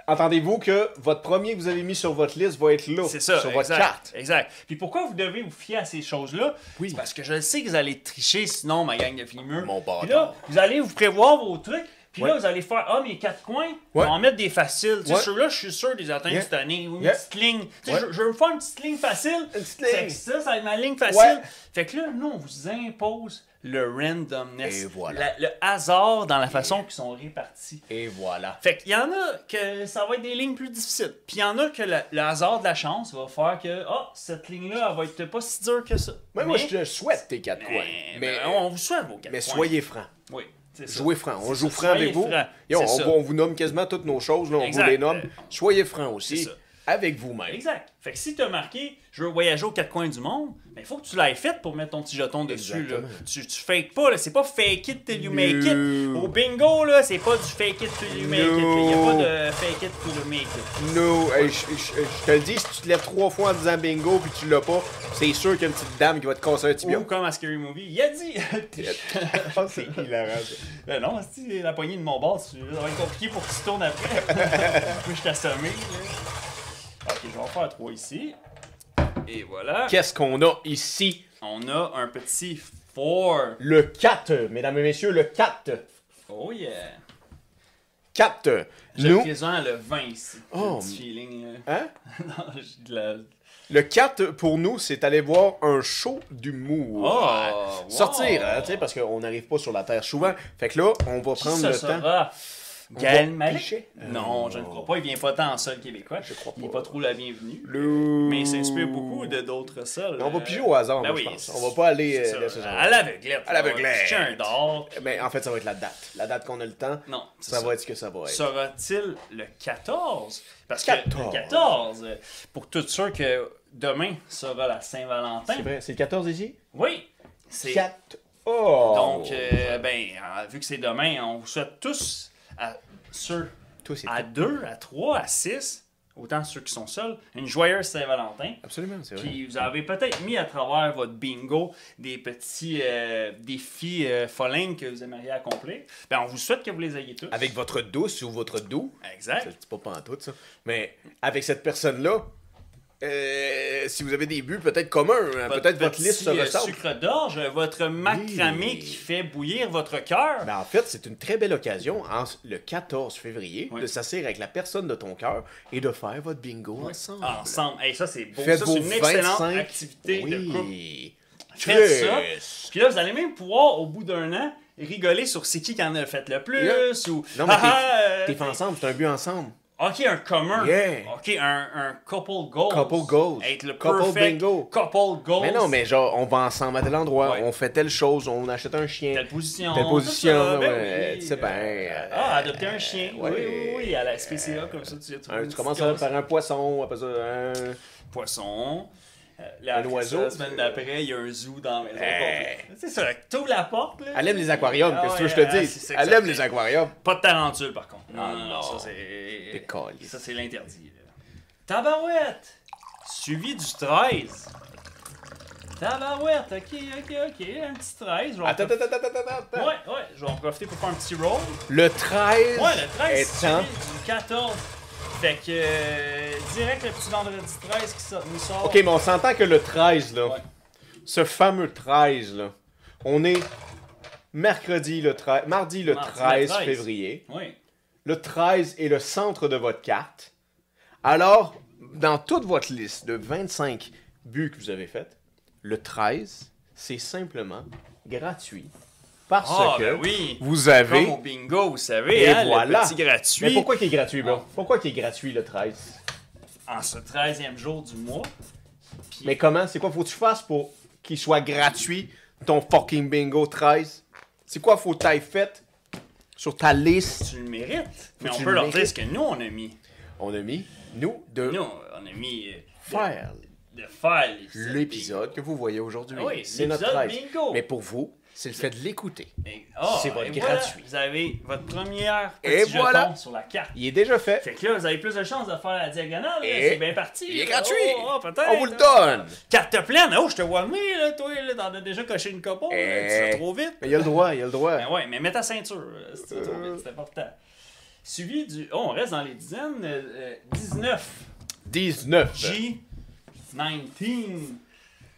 entendez-vous que votre premier que vous avez mis sur votre liste va être là, C'est ça, sur votre exact, carte. Exact. Puis pourquoi vous devez vous fier à ces choses-là? Oui. C'est parce que je sais que vous allez tricher, sinon, ma gang de flimeux. Mon bâtard. Puis là, vous allez vous prévoir vos trucs. Puis Ouais. là, vous allez faire, mes 4 coins, Ouais. on va en mettre des faciles. Tu sais, Ouais. ceux-là, je suis sûr de les atteindre Yeah. cette année. Ou une Yeah. petite ligne. Tu sais, Ouais. je veux faire une petite ligne facile. Une petite Fait ligne. que ça va être ma ligne facile. Ouais. Fait que là, nous, on vous impose le randomness. Et voilà. Le hasard dans la façon qu'ils sont répartis. Et voilà. Fait qu'il y en a que ça va être des lignes plus difficiles. Puis il y en a que le hasard de la chance va faire que, cette ligne-là, elle va être pas si dure que ça. Mais moi, je te souhaite tes 4 coins. Mais on vous souhaite vos 4 Mais points. soyez francs. Oui, c'est ça. Jouez franc. On C'est joue ça, franc soyez avec vous. francs. Yo, C'est on, ça. on vous nomme quasiment toutes nos choses. Là, on Exact. vous les nomme. Soyez francs C'est aussi ça. avec vous-même. Exact. Fait que si tu as marqué je veux voyager aux 4 coins du monde, il faut que tu l'aies fait pour mettre ton petit jeton dessus. Là. Exactement. Tu fakes pas, là. C'est pas fake it till you make it. No. Au bingo, là, c'est pas du fake it till you make it. Il n'y a No. pas de fake it till you make it. No, hey, je te le dis, si tu te lèves 3 fois en disant bingo puis tu l'as pas, c'est sûr qu'il y a une petite dame qui va te casser un tibia. Ou comme à Scary Movie, il a dit. C'est hilarant, ça. Ben non, si la poignée de mon bord, ça va être compliqué pour que tu tournes après. Puis je t'assommé. Ok, je vais en faire 3 ici. Et voilà. Qu'est-ce qu'on a ici? On a un petit 4. Le 4, mesdames et messieurs, le 4. Oh yeah. 4. Je Nous. présente le 20 ici. Oh. Un petit feeling. Là. Hein? Non, j'ai de la. Le 4, pour nous, c'est aller voir un show d'humour. Oh, wow. Sortir, hein, tu sais, parce qu'on n'arrive pas sur la Terre souvent. Fait que là, on va prendre le temps. Sera? On Gaël va Mallet? picher? Non, je ne crois pas. Il vient pas tant en sol québécois. Je crois Il n'est pas. pas trop la bienvenue. Le... Mais il s'inspire beaucoup d'autres sols. On va piger au hasard, Ben moi, oui, je pense. On va pas aller... c'est ça. laisser ça. À l'aveuglette. À l'aveuglette. Picher un d'or. Mais en fait, ça va être la date. La date qu'on a le temps, Non, c'est ça va être ce que ça va être. Sera-t-il le 14? Parce que 14. le 14, pour tous ceux que demain sera la Saint-Valentin. C'est vrai, c'est le 14 ici? Oui. C'est 4. Oh! donc, vu que c'est demain, on vous souhaite tous à ceux Toi, c'est à 2, à 3, à 6, autant ceux qui sont seuls, une joyeuse Saint-Valentin. Absolument, c'est vrai. Puis vous avez peut-être mis à travers votre bingo des petits défis follins que vous aimeriez accomplir. Ben, on vous souhaite que vous les ayez tous. Avec votre douce ou votre doux, Exact. c'est pas pantoute, ça. Mais avec cette personne-là, si vous avez des buts peut-être communs, hein, peut-être votre petit, liste se ressemble. sucre d'orge, votre macramé Oui. qui fait bouillir votre cœur. Ben, en fait, c'est une très belle occasion, le 14 février, Oui. de s'asseoir avec la personne de ton cœur et de faire votre bingo ensemble. Ensemble. Hey, ça, c'est beau. Faites Ça, vos c'est une excellente 25. activité de couple. Oui. Faites ça. Chris. Puis là, vous allez même pouvoir, au bout d'un an, rigoler sur c'est qui en a fait le plus, ou... Non, mais Ah, t'es fait ensemble, c'est un but ensemble. OK, un commun. Yeah. OK, un couple goals. Couple goals. Être le Couple perfect bingo. couple goals. Mais non, mais genre, on va ensemble à tel endroit, Ouais. on fait telle chose, on achète un chien. Telle position. Telle position, tout ça, ben ouais, oui. tu sais bien. Adopter un chien. ouais. Oui, à la SPCA, comme ça, tu trouves une Tu petite commences gosse. par un poisson, après ça, un... Poisson. Un oiseau. La semaine d'après, il y a un zoo dans la maison. Hey. C'est ça, t'ouvres la porte, là. Elle aime les aquariums, Ah qu'est-ce que tu veux ouais, que je te c'est dise? ça, Elle aime les aquariums. Pas de tarentule, par contre. Ah, non. Ça, c'est... Des câlisses. Ça, c'est l'interdit. là. Tabarouette! Suivi du 13. Tabarouette, ok. Un petit 13. Attends. Ouais, je vais en profiter pour faire un petit roll. Le 13 Ouais, le 13, est suivi temps. du 14. Fait que, direct le petit vendredi 13 qui nous sort. Ok, mais on s'entend que le 13, là, Ouais. ce fameux 13, là, on est mardi le 13 Mardi le 13. février. Oui. Le 13 est le centre de votre carte. Alors, dans toute votre liste de 25 buts que vous avez faits, le 13, c'est simplement gratuit. Parce que Ben oui. vous avez... Comme au bingo, vous savez, Et hein, voilà. le petit gratuit. Mais pourquoi qu'il est gratuit, bro? Pourquoi qu'il est gratuit, le 13? En ce 13e jour du mois. Mais comment? C'est quoi faut que tu fasses pour qu'il soit gratuit, ton fucking bingo 13? C'est quoi faut que t'ailles fait sur ta liste? Tu le mérites. Mais tu on le peut leur dire mérites. ce que nous, on a mis. On a mis, nous, de Nous, on a mis faire de faire l'épisode que vous voyez aujourd'hui. Ah oui, c'est notre l'épisode 13. bingo. Mais pour vous, c'est le fait de l'écouter. C'est votre et gratuit. Voilà, vous avez votre première Et petit voilà. jeton sur la carte. Il est déjà fait. Fait que là, vous avez plus de chances de faire la diagonale. là. Et C'est bien parti. il est là. gratuit. Peut-être. On vous le donne. Carte pleine. Oh, je te vois venir, là, toi. Là, t'en as déjà coché une couple. là. Tu vas trop vite. Mais il a le droit, il a le droit. Ben ouais, mais mets ta ceinture. Si tu vas trop vite, c'est important. Suivi du... Oh, on reste dans les dizaines. 19. 19. G19.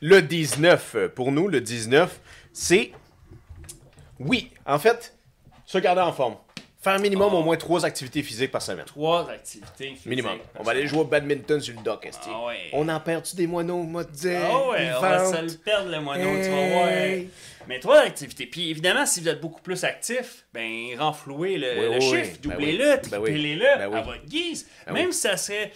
Le 19, pour nous, le 19, c'est... Oui, en fait, se garder en forme. Faire minimum au moins 3 activités physiques par semaine. 3 activités physiques. Minimum. On va aller jouer au badminton sur le dock, esti. Ah ouais. On en perd-tu des moineaux, moi, te dire? Ah ouais, Ils on va vendent. se le perdre le moineau, tu vas Hey. voir. Mais 3 activités. Puis évidemment, si vous êtes beaucoup plus actif, ben renflouez le Oui, oui, chiffre, oui. Ben doublez-le, oui. Ben oui. triplez-le Ben oui. à votre guise. Ben Même oui. si ça serait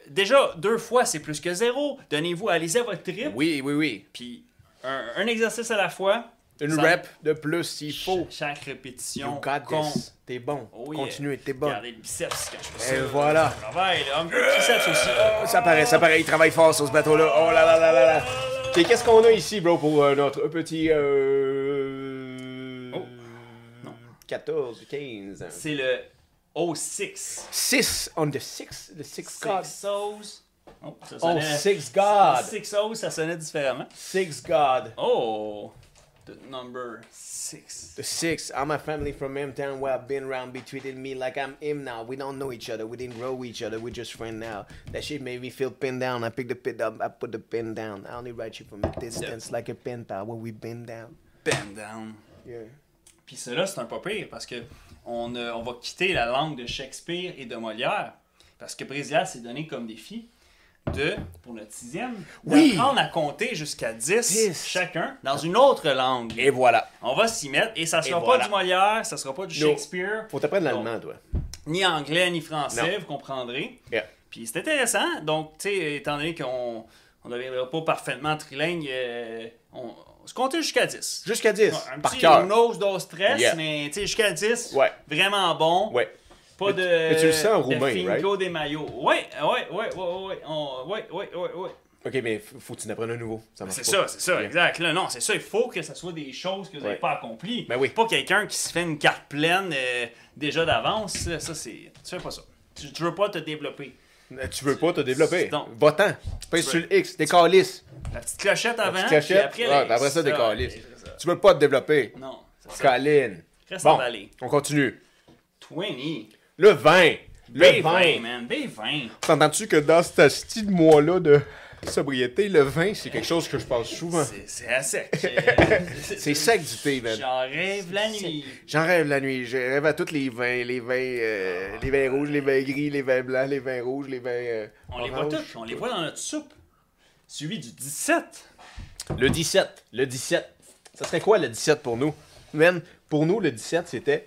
déjà 2 fois, c'est plus que 0. Donnez-vous, allez-y à votre trip. Oui. Puis un exercice à la fois. Une Ça- rep de plus s'il faut. Chaque répétition. You got this. T'es bon. Oh yeah. Continue, t'es bon. Regardez le biceps quand je fais Et ça. voilà. Ça travaille, là. Le biceps aussi. Ça paraît, il travaille fort sur ce bateau-là. Oh là là là là là. Ok, qu'est-ce qu'on a ici, bro, pour notre petit... Oh. Non. 14, 15. C'est le O6. 6 on the 6, the 6 God. Six O's. Oh, ça Oh, sonnait... 6 God. Six O's, ça sonnait différemment. 6 God. Oh, the number 6. The 6, I'm a family from M-Town where I've been around, be treating me like I'm him now. We don't know each other, we didn't grow each other, we're just friends now. That shit made me feel pinned down. I picked the pin up, I put the pin down. I only write you from a distance like a pen pal when we been down. Bend down. Yeah. Puis cela, c'est un pas pire parce que on va quitter la langue de Shakespeare et de Molière. Parce que Brésil s'est donné comme défi pour notre 6e, Oui. d'apprendre à compter jusqu'à 10 10. chacun dans une autre langue. Et voilà. On va s'y mettre et ça sera Et pas voilà. du Molière, ça sera pas du Non. Shakespeare. Faut t'apprendre Donc, l'allemand, toi. ni anglais ni français, Non. vous comprendrez. Yeah. Puis c'est intéressant. Donc, tu sais, étant donné qu'on ne deviendra pas parfaitement trilingue, on se compter jusqu'à 10. Jusqu'à 10, Ouais, un par petit cœur. nose de stress, Yeah. mais tu sais, jusqu'à 10, Ouais. vraiment bon. Ouais. Pas Mais de. mais tu le sens en de roumain, Finco right? des maillots. Ouais. Ouais. OK, mais faut que tu n'apprennes un nouveau. Ça marche C'est pas. ça, Yeah. exact. Là, non, c'est ça. Il faut que ce soit des choses que vous n'avez Ouais. pas accomplies. Ben oui. Pas quelqu'un qui se fait une carte pleine déjà d'avance. Ça, c'est. Tu fais pas ça. Tu veux pas te développer. Tu veux pas te développer. Non. Va-t'en. Tu pèses Tu sur veux- le X, des calices. La petite clochette avant. Petite Puis cachette. après, Ouais, puis après ça, des c'est calices. c'est ça. Tu veux pas te développer. Non, c'est ça. Caline. Reste Bon, emballé. on continue. 20. Le 20. Le 20. B20, man. B20. T'entends-tu que dans ce style mois-là de sobriété, le vin, c'est quelque chose que je passe souvent. C'est à sec. C'est sec du thé, man. J'en rêve la nuit. J'en rêve la nuit. Je rêve à tous les vins les vins rouges, les vins gris, les vins blancs, les vins rouges, les vins On les voit oranges. tous. On les voit dans notre soupe. Suivi du 17. Le 17. Le 17. Ça serait quoi le 17 pour nous? Man, pour nous, le 17, c'était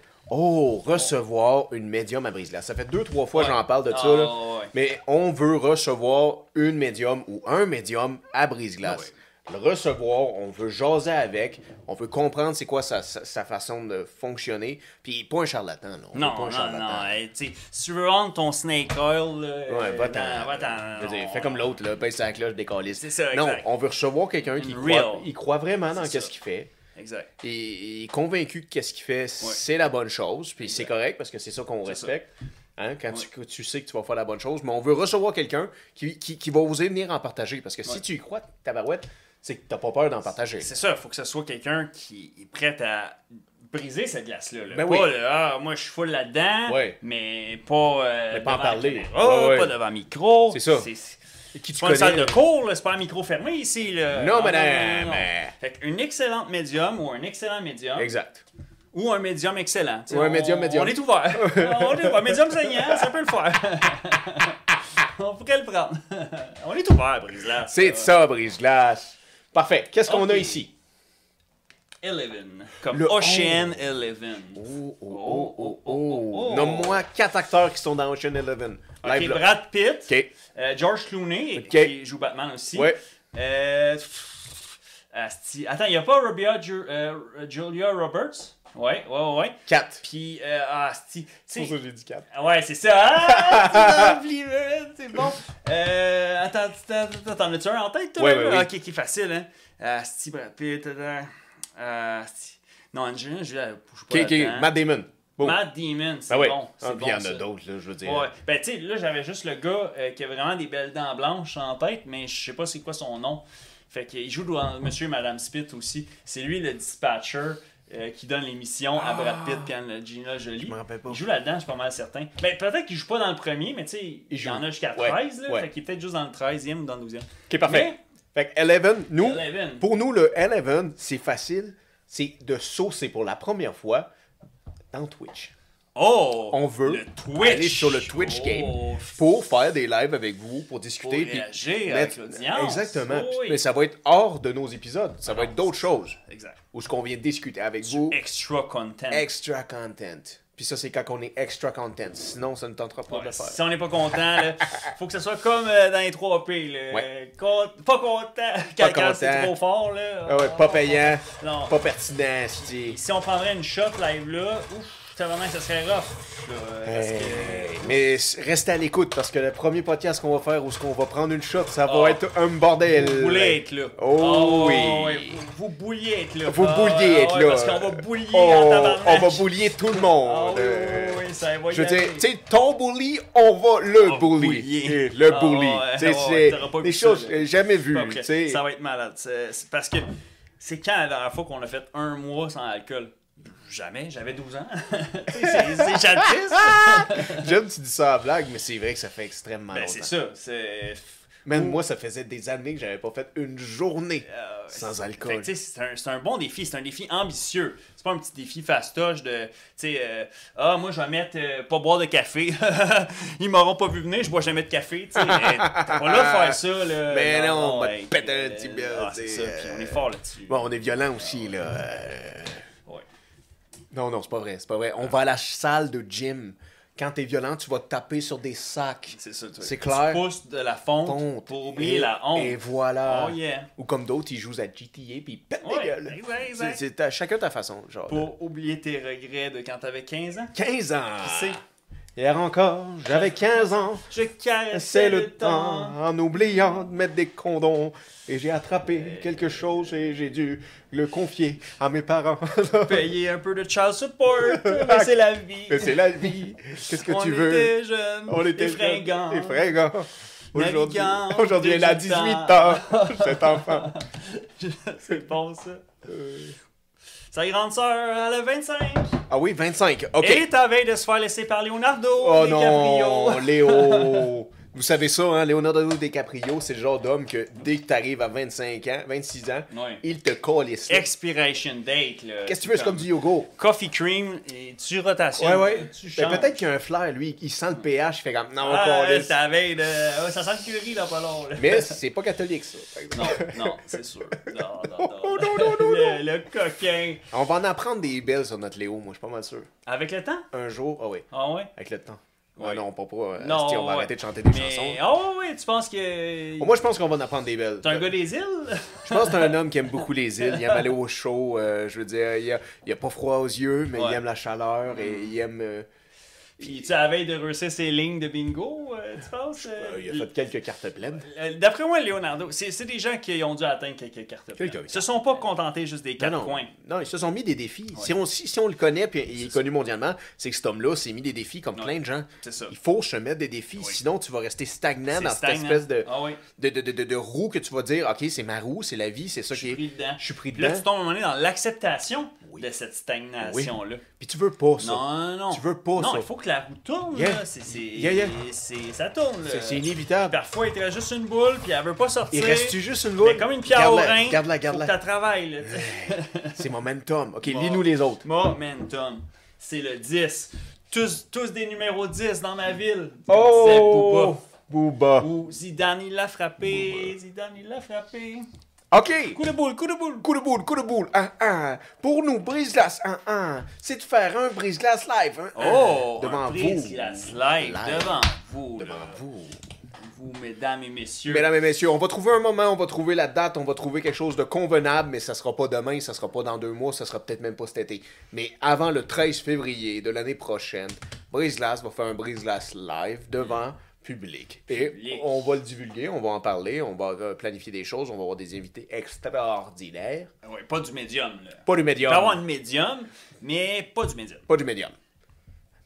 recevoir une médium à brise-glace. Ça fait 2-3 fois que j'en parle de ça. Là. ouais. Mais on veut recevoir une médium ou un médium à brise-glace. Le recevoir, on veut jaser avec, on veut comprendre c'est quoi sa façon de fonctionner. Puis pas un charlatan, là. On veut Non, pas un non, charlatan. non. Hey, tu sais, si tu veux rendre ton snake oil, Ouais, va-t'en. va-t'en. Je veux dire, fais comme l'autre, là, pèse la cloche, décalisse. C'est ça, Non, exact. on veut recevoir quelqu'un qui Real. il croit vraiment dans C'est qu'est-ce ça. qu'il fait. Exact. Et il est convaincu que qu'est-ce qu'il fait, c'est la bonne chose. Puis c'est correct parce que c'est ça qu'on respecte. Hein, quand tu sais que tu vas faire la bonne chose. Mais on veut recevoir quelqu'un qui va oser venir en partager. Parce que si tu y crois, tabarouette, c'est que t'as pas peur d'en partager. C'est ça, il faut que ce soit quelqu'un qui est prêt à briser cette glace-là. Là. Ben pas, oui. là, moi je suis full là-dedans, Ouais. mais pas, Mais pas en devant parler. la caméra, Ouais, ouais. pas devant le micro. C'est ça. C'est Qui tu pas une connais? salle de cours, là, c'est pas un micro fermé ici. Là. Non, madame. Fait qu'une excellente médium ou un excellent médium. Exact. Ou un médium excellent. Tu sais, Ou un médium. On est ouvert. On est ouvert. Médium saignant, ça peut le faire. On pourrait le prendre. On est ouvert, Brise-Glace. C'est ça, brise-glace. Parfait. Qu'est-ce qu'on Ok. a ici? 11. Comme Le Ocean 11. Oh. Nomme-moi 4 acteurs qui sont dans Ocean 11. Ok, Live, là. Brad Pitt. OK. George Clooney, Ok. qui joue Batman aussi. Ouais. Attends, il n'y a pas Julia Roberts? Ouais. 4. Puis, C'est pour ça que j'ai dit 4. ouais, c'est ça. Ah, c'est bon. Attends, t'en as-tu un en tête, toi? Ouais, là? ouais, oui. Ok, qui est facile, hein. Brad Pitt. Non, Angelina, je joue pas OK, là-dedans. Matt Damon. Boom. Matt Damon, c'est Ah ouais. bon. Ah, C'est puis il y bon, en a ça. d'autres, là, je veux dire. Ouais. Ben, tu sais, là, j'avais juste le gars qui a vraiment des belles dents blanches en tête, mais je sais pas c'est quoi son nom. Fait qu'il joue dans Monsieur et Madame Spit aussi. C'est lui le dispatcher qui donne l'émission à Brad Pitt et Angelina Jolie. Je me rappelle pas. Il joue là-dedans, je suis pas mal certain. Ben, peut-être qu'il joue pas dans le premier, mais tu sais, il joue. y en a jusqu'à Ouais, 13, là. ouais. Fait qu'il est peut-être juste dans le 13e ou dans le 12e. OK, parfait. Fait que 11, nous, 11. pour nous, le 11, c'est facile. C'est de saucer pour la première fois dans Twitch. Oh! On veut le Twitch. aller sur le Twitch game Oh, pour faire des lives avec vous, pour pour discuter. puis réagir mettre- avec l'audience. Exactement. Oh, oui. Mais ça va être hors de nos épisodes. Ça va être d'autres choses. Exact. Ou ce qu'on vient de discuter avec vous. Extra content. Extra content. Puis ça, c'est quand on est extra content. Sinon, ça ne tentera pas de le faire. Si on n'est pas content, là, faut que ce soit comme dans les 3P. Là. Ouais. Pas content. Quand c'est content. trop fort. Là. Ah ouais, pas payant, Non. pas pertinent, c'est. Si on prendrait une shot live là, ouf, vraiment, ça serait rough. Là, parce que- Mais restez à l'écoute parce que le premier podcast qu'on va faire où ce qu'on va prendre une shot, ça va Oh. être un bordel. Vous voulez être là. Oh oui. ouais, vous bouillez être là. Vous bouilliez être ouais, là. Parce qu'on va bouillir Oh, en tabarnak. on va boulier tout le Ah monde. oui, oui, ça va y Je veux dire, aller. tu sais, ton bully, on va le Oh, bully. boulier. Le Ah, bully. ouais, Tu sais, ouais, t'auras pas c'est des vu choses ça, que là. j'ai jamais vues. Pas prêt. tu sais. Ça va être malade. C'est parce que c'est quand la dernière fois qu'on a fait un mois sans alcool? Jamais, j'avais 12 ans. Tu sais, c'est jadis. J'aime que tu dis ça à blague, mais c'est vrai que ça fait extrêmement Ben, longtemps. c'est ça. C'est... Man, moi, ça faisait des années que j'avais pas fait une journée sans alcool. Fait que, tu sais, c'est un bon défi, c'est un défi ambitieux. C'est pas un petit défi fastoche de, tu sais, moi je vais mettre pas boire de café. Ils m'auront pas vu venir, je bois jamais de café. Tu sais, t'as pas là de faire ça. Là. Mais non, on va hey, te péter un petit peu. c'est ça, puis on est fort là-dessus. Bon, on est violent aussi, là. Ouais. Non, c'est pas vrai, c'est pas vrai. On va à la salle de gym. Quand t'es violent, tu vas te taper sur des sacs. C'est ça, c'est clair. Tu pousses de la fonte pour oublier la honte. Et voilà. Oh yeah. Ou comme d'autres, ils jouent à GTA puis ils pètent des gueules. Exact. C'est chacun ta façon. Genre, Pour oublier tes regrets de quand t'avais 15 ans. 15 ans! Tu sais. Hier encore, j'avais 15 ans. Je caressais C'est le temps en oubliant de mettre des condoms. Et j'ai attrapé quelque chose et j'ai dû le confier à mes parents. Payer un peu de child support, mais c'est la vie. Mais c'est la vie. Qu'est-ce que tu veux? On était jeunes, On était fringants. Et fringants. Navigants, Aujourd'hui, elle a 18 ans, cet enfant. C'est bon, ça. Sa grande sœur, elle a 25. Ah oui, 25. OK. Et t'avais de se faire laisser par Leonardo Oh DiCaprio. non, Léo. Vous savez ça, hein, Leonardo DiCaprio, c'est le genre d'homme que dès que t'arrives à 25 ans, 26 ans, Ouais. il te calisse. Expiration date, là. Qu'est-ce que tu veux, c'est comme du yoga. Coffee cream, et tu rotations. Ouais. Tu Mais changes. peut-être qu'il y a un flair, lui, il sent le pH, il fait comme, non, Ah, calisse. t'avais de... Ouais, ça sent le curry, là, pas long. Là. Mais c'est pas catholique, ça. par exemple. Non, c'est sûr. Non. Oh, non. Le coquin. On va en apprendre des belles sur notre Léo, moi, je suis pas mal sûr. Avec le temps? Un jour, ah oui, Ah ouais? avec le temps. Ouais. Non, pas. Non, Asti, on va ouais. arrêter de chanter des chansons. Mais... Oh ouais, tu penses que... Moi, je pense qu'on va en apprendre des belles. T'es un gars des îles? Je pense que c'est un homme qui aime beaucoup les îles. Il aime aller au chaud. Je veux dire, il a pas froid aux yeux, mais il aime la chaleur et il aime. Puis tu avais de réussir ses lignes de bingo, tu penses? Il a fait quelques cartes pleines. D'après moi, Leonardo, c'est des gens qui ont dû atteindre quelques cartes pleines. Ils se sont pas contentés juste des quatre coins. Non, ils se sont mis des défis. Si on le connaît, puis il est connu mondialement, c'est que cet homme-là s'est mis des défis comme plein de gens. C'est ça. Il faut se mettre des défis, sinon tu vas rester stagnant dans cette espèce de roue que tu vas dire, OK, c'est ma roue, c'est la vie, c'est ça qui est. Je suis pris dedans. Là, tu tombes à un moment donné dans l'acceptation de cette stagnation-là. Puis tu veux pas ça. Non. Tu veux pas ça. Non, il faut que la roue tourne. Yeah. Là. Ça tourne. Là. C'est inévitable. Parfois, il te reste juste une boule, puis elle veut pas sortir. Il reste-tu juste une boule? Mais comme une pierre au rein. Garde-la. Faut que tu travailles. Là, c'est momentum. OK, lis-nous les autres. Momentum. C'est le 10. Tous des numéros 10 dans ma ville. Oh! Booba. Ou Zidane, il l'a frappé. OK. Coup de boule. Coup de boule. Pour nous, brise-glace, c'est de faire un brise-glace live. Devant un brise-glace live. Devant vous. Vous, mesdames et messieurs. Mesdames et messieurs, on va trouver un moment, on va trouver la date, on va trouver quelque chose de convenable, mais ça sera pas demain, ça sera pas dans 2 mois, ça sera peut-être même pas cet été. Mais avant le 13 février de l'année prochaine, Brise-glace va faire un brise-glace live devant public. Et on va le divulguer, on va en parler, on va planifier des choses, on va avoir des invités extraordinaires. Oui, pas du médium. Là. Pas du médium. Il va y avoir une médium, mais pas du médium. Pas du médium.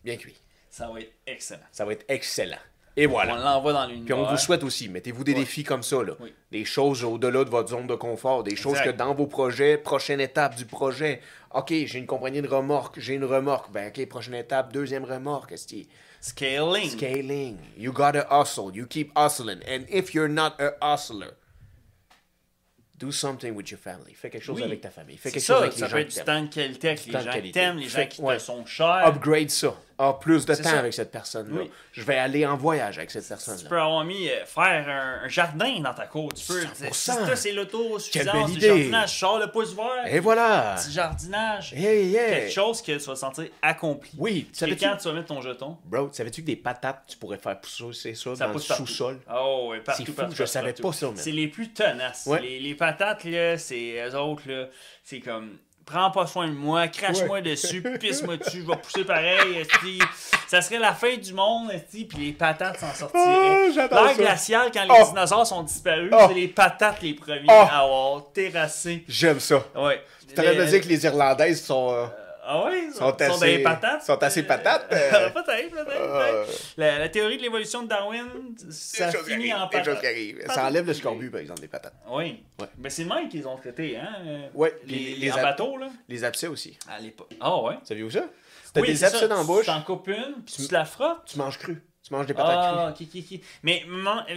Bien cuit. Ça va être excellent. Ça va être excellent. Et voilà. On l'envoie dans l'univers. Puis on vous souhaite aussi, mettez-vous des défis comme ça, là. Oui. Des choses au-delà de votre zone de confort, des choses que dans vos projets, prochaine étape du projet, OK, j'ai une compagnie de remorque, j'ai une remorque, ben OK, prochaine étape, deuxième remorque, est-ce Scaling. Scaling. You gotta hustle, you keep hustling, and if you're not a hustler, do something with your family. Fais quelque chose avec ta famille. Fais quelque chose avec les gens ça peut être qui du t'aiment. temps de qualité avec les gens qui t'aiment, les gens qui Ouais. te sont chers. Upgrade ça. Plus de temps ça. avec cette personne-là. Oui. Je vais aller en voyage avec cette Tu personne-là. peux avoir mis faire un jardin dans ta cour. Tu peux. 100%. Si toi, c'est l'autosuffisance, Quelle belle du idée. jardinage, sors le pouce vert. Et voilà. Petit jardinage. Yeah. Quelque chose que tu vas sentir accompli. Oui, Et savais-tu, quand tu vas mettre ton jeton, bro, savais-tu que des patates, tu pourrais faire pousser ça dans le pousse partout. sous-sol? Oh, ouais, partout, C'est fou, partout, je partout, savais partout. pas ça, man. C'est les plus tenaces. Ouais. Les patates, là, c'est eux autres, là, c'est comme... Prends pas soin de moi, crache-moi dessus, pisse-moi dessus, je vais pousser pareil, esti. Ça serait la fin du monde, esti, puis les patates s'en sortiraient. J'adore L'ère ça. glaciale, quand les dinosaures sont disparus, c'est les patates les premiers à avoir terrassé. J'aime ça. Ouais. Tu t'aurais de dire que les Irlandaises sont... Ah ouais, sont assez- des patates. sont assez patates, Peut-être. La théorie de l'évolution de Darwin, ça Des choses qui finit arrivent, en des choses patates. qui arrivent. Ça enlève le scorbut, par exemple, des patates. Oui. Ouais. Mais c'est le même qu'ils ont traité, hein? Ouais, Les en bateau, là. Les abcès aussi. À l'époque. Ah ouais. Saviez-vous ça? T'as Oui, des c'est abcès ça. dans la bouche, Tu t'en coupes une, puis tu te la frottes. tu manges cru. Tu manges des patates Ah, ok. Mais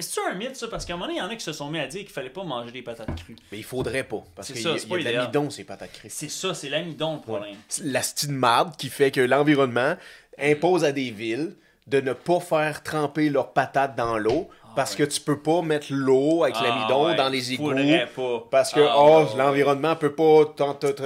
c'est-tu un mythe, ça? Parce qu'à un moment donné, il y en a qui se sont mis à dire qu'il fallait pas manger des patates crues. crues. Mais il faudrait pas. Parce C'est qu'il ça, y a, c'est il y pas a de idéal. l'amidon, ces patates crues. C'est ça, c'est l'amidon le problème. La style marde qui fait que l'environnement impose à des villes de ne pas faire tremper leurs patates dans l'eau parce que tu peux pas mettre l'eau avec l'amidon dans les égouts Faudrait pas. parce que l'environnement peut pas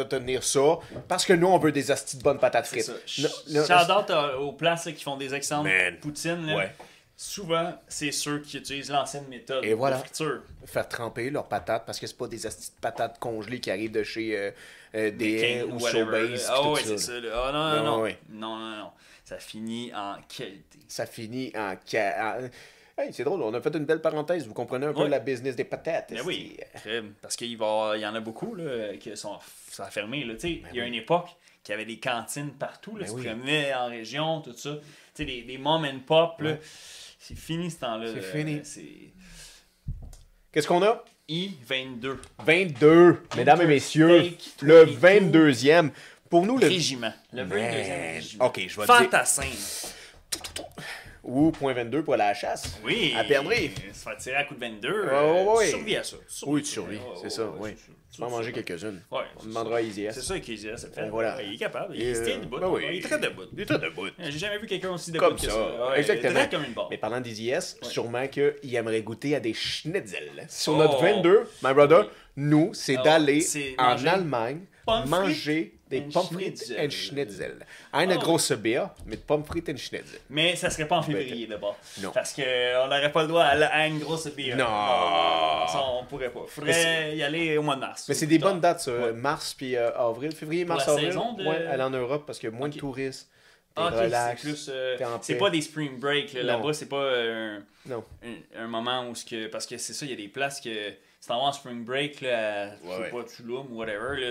tenir ça parce que nous on veut des astis de bonnes patates C'est frites. ça. Shout-out aux places là, qui font des excellentes Man. poutines. Là. Ouais. Souvent, c'est ceux qui utilisent l'ancienne méthode Et voilà. de friture. Faire tremper leurs patates parce que c'est pas des astis de patates congelées qui arrivent de chez des King, ou whatever. Sobeys. Ah tout ouais, ça, c'est là. ça. Là. Ah non, non. Ouais. Non. Ça finit en qualité. Ça finit en... Hey, c'est drôle, on a fait une belle parenthèse. Vous comprenez un peu la business des patates. Mais oui, crème. Parce qu'il y en a beaucoup là, qui sont fermés. Là. Il y a une époque qu'il y avait des cantines partout. Là, tu promenais en région, tout ça. Des mom and pop. Là, c'est fini ce temps-là. C'est fini. C'est Qu'est-ce qu'on a? I-22. 22, mesdames et messieurs. Le 22e. Pour nous, le... Régiment. Le 22e régiment. OK, je vais te dire... Fantassin. Ou point 22 pour la chasse. Oui. À perdrix. Se faire tirer à coup de 22. Oui. Tu survis à ça. Oui, tu survis, c'est ça, oui. Tu vas en manger quelques-unes. Ouais, On demandera à Easy S. C'est ça qu'Easy S a fait. Voilà. Il est capable. Il se tient debout. Il est très debout. Il est très debout. J'ai jamais vu quelqu'un aussi debout Comme que ça. ça. Ouais, Exactement. direct comme une barre. Mais parlant d'Easy S, sûrement qu'il aimerait goûter à des schnitzel. Sur notre 22, my brother, nous, c'est d'aller en Allemagne manger des pommes frites et schnitzel. Eine grosse Bier mit pommes frites et schnitzel. Mais ça serait pas en février d'abord. Non. Parce qu'on n'aurait pas le droit à une grosse bière. Non. Ça, on pourrait pas. Faudrait y aller au mois de mars. Mais c'est des bonnes dates, ça. Mars puis avril. Février, mars, la avril. saison de- Ouais, aller en Europe parce qu'il y a moins de touristes. T'es Ok, relax. c'est plus. t'es en C'est paix. pas des spring break. Là. Non. Là-bas, c'est pas Non. un moment où. Parce que c'est ça, il y a des places que. Si t'en vas en spring break, là, à, je sais pas, Tulum ou whatever, là,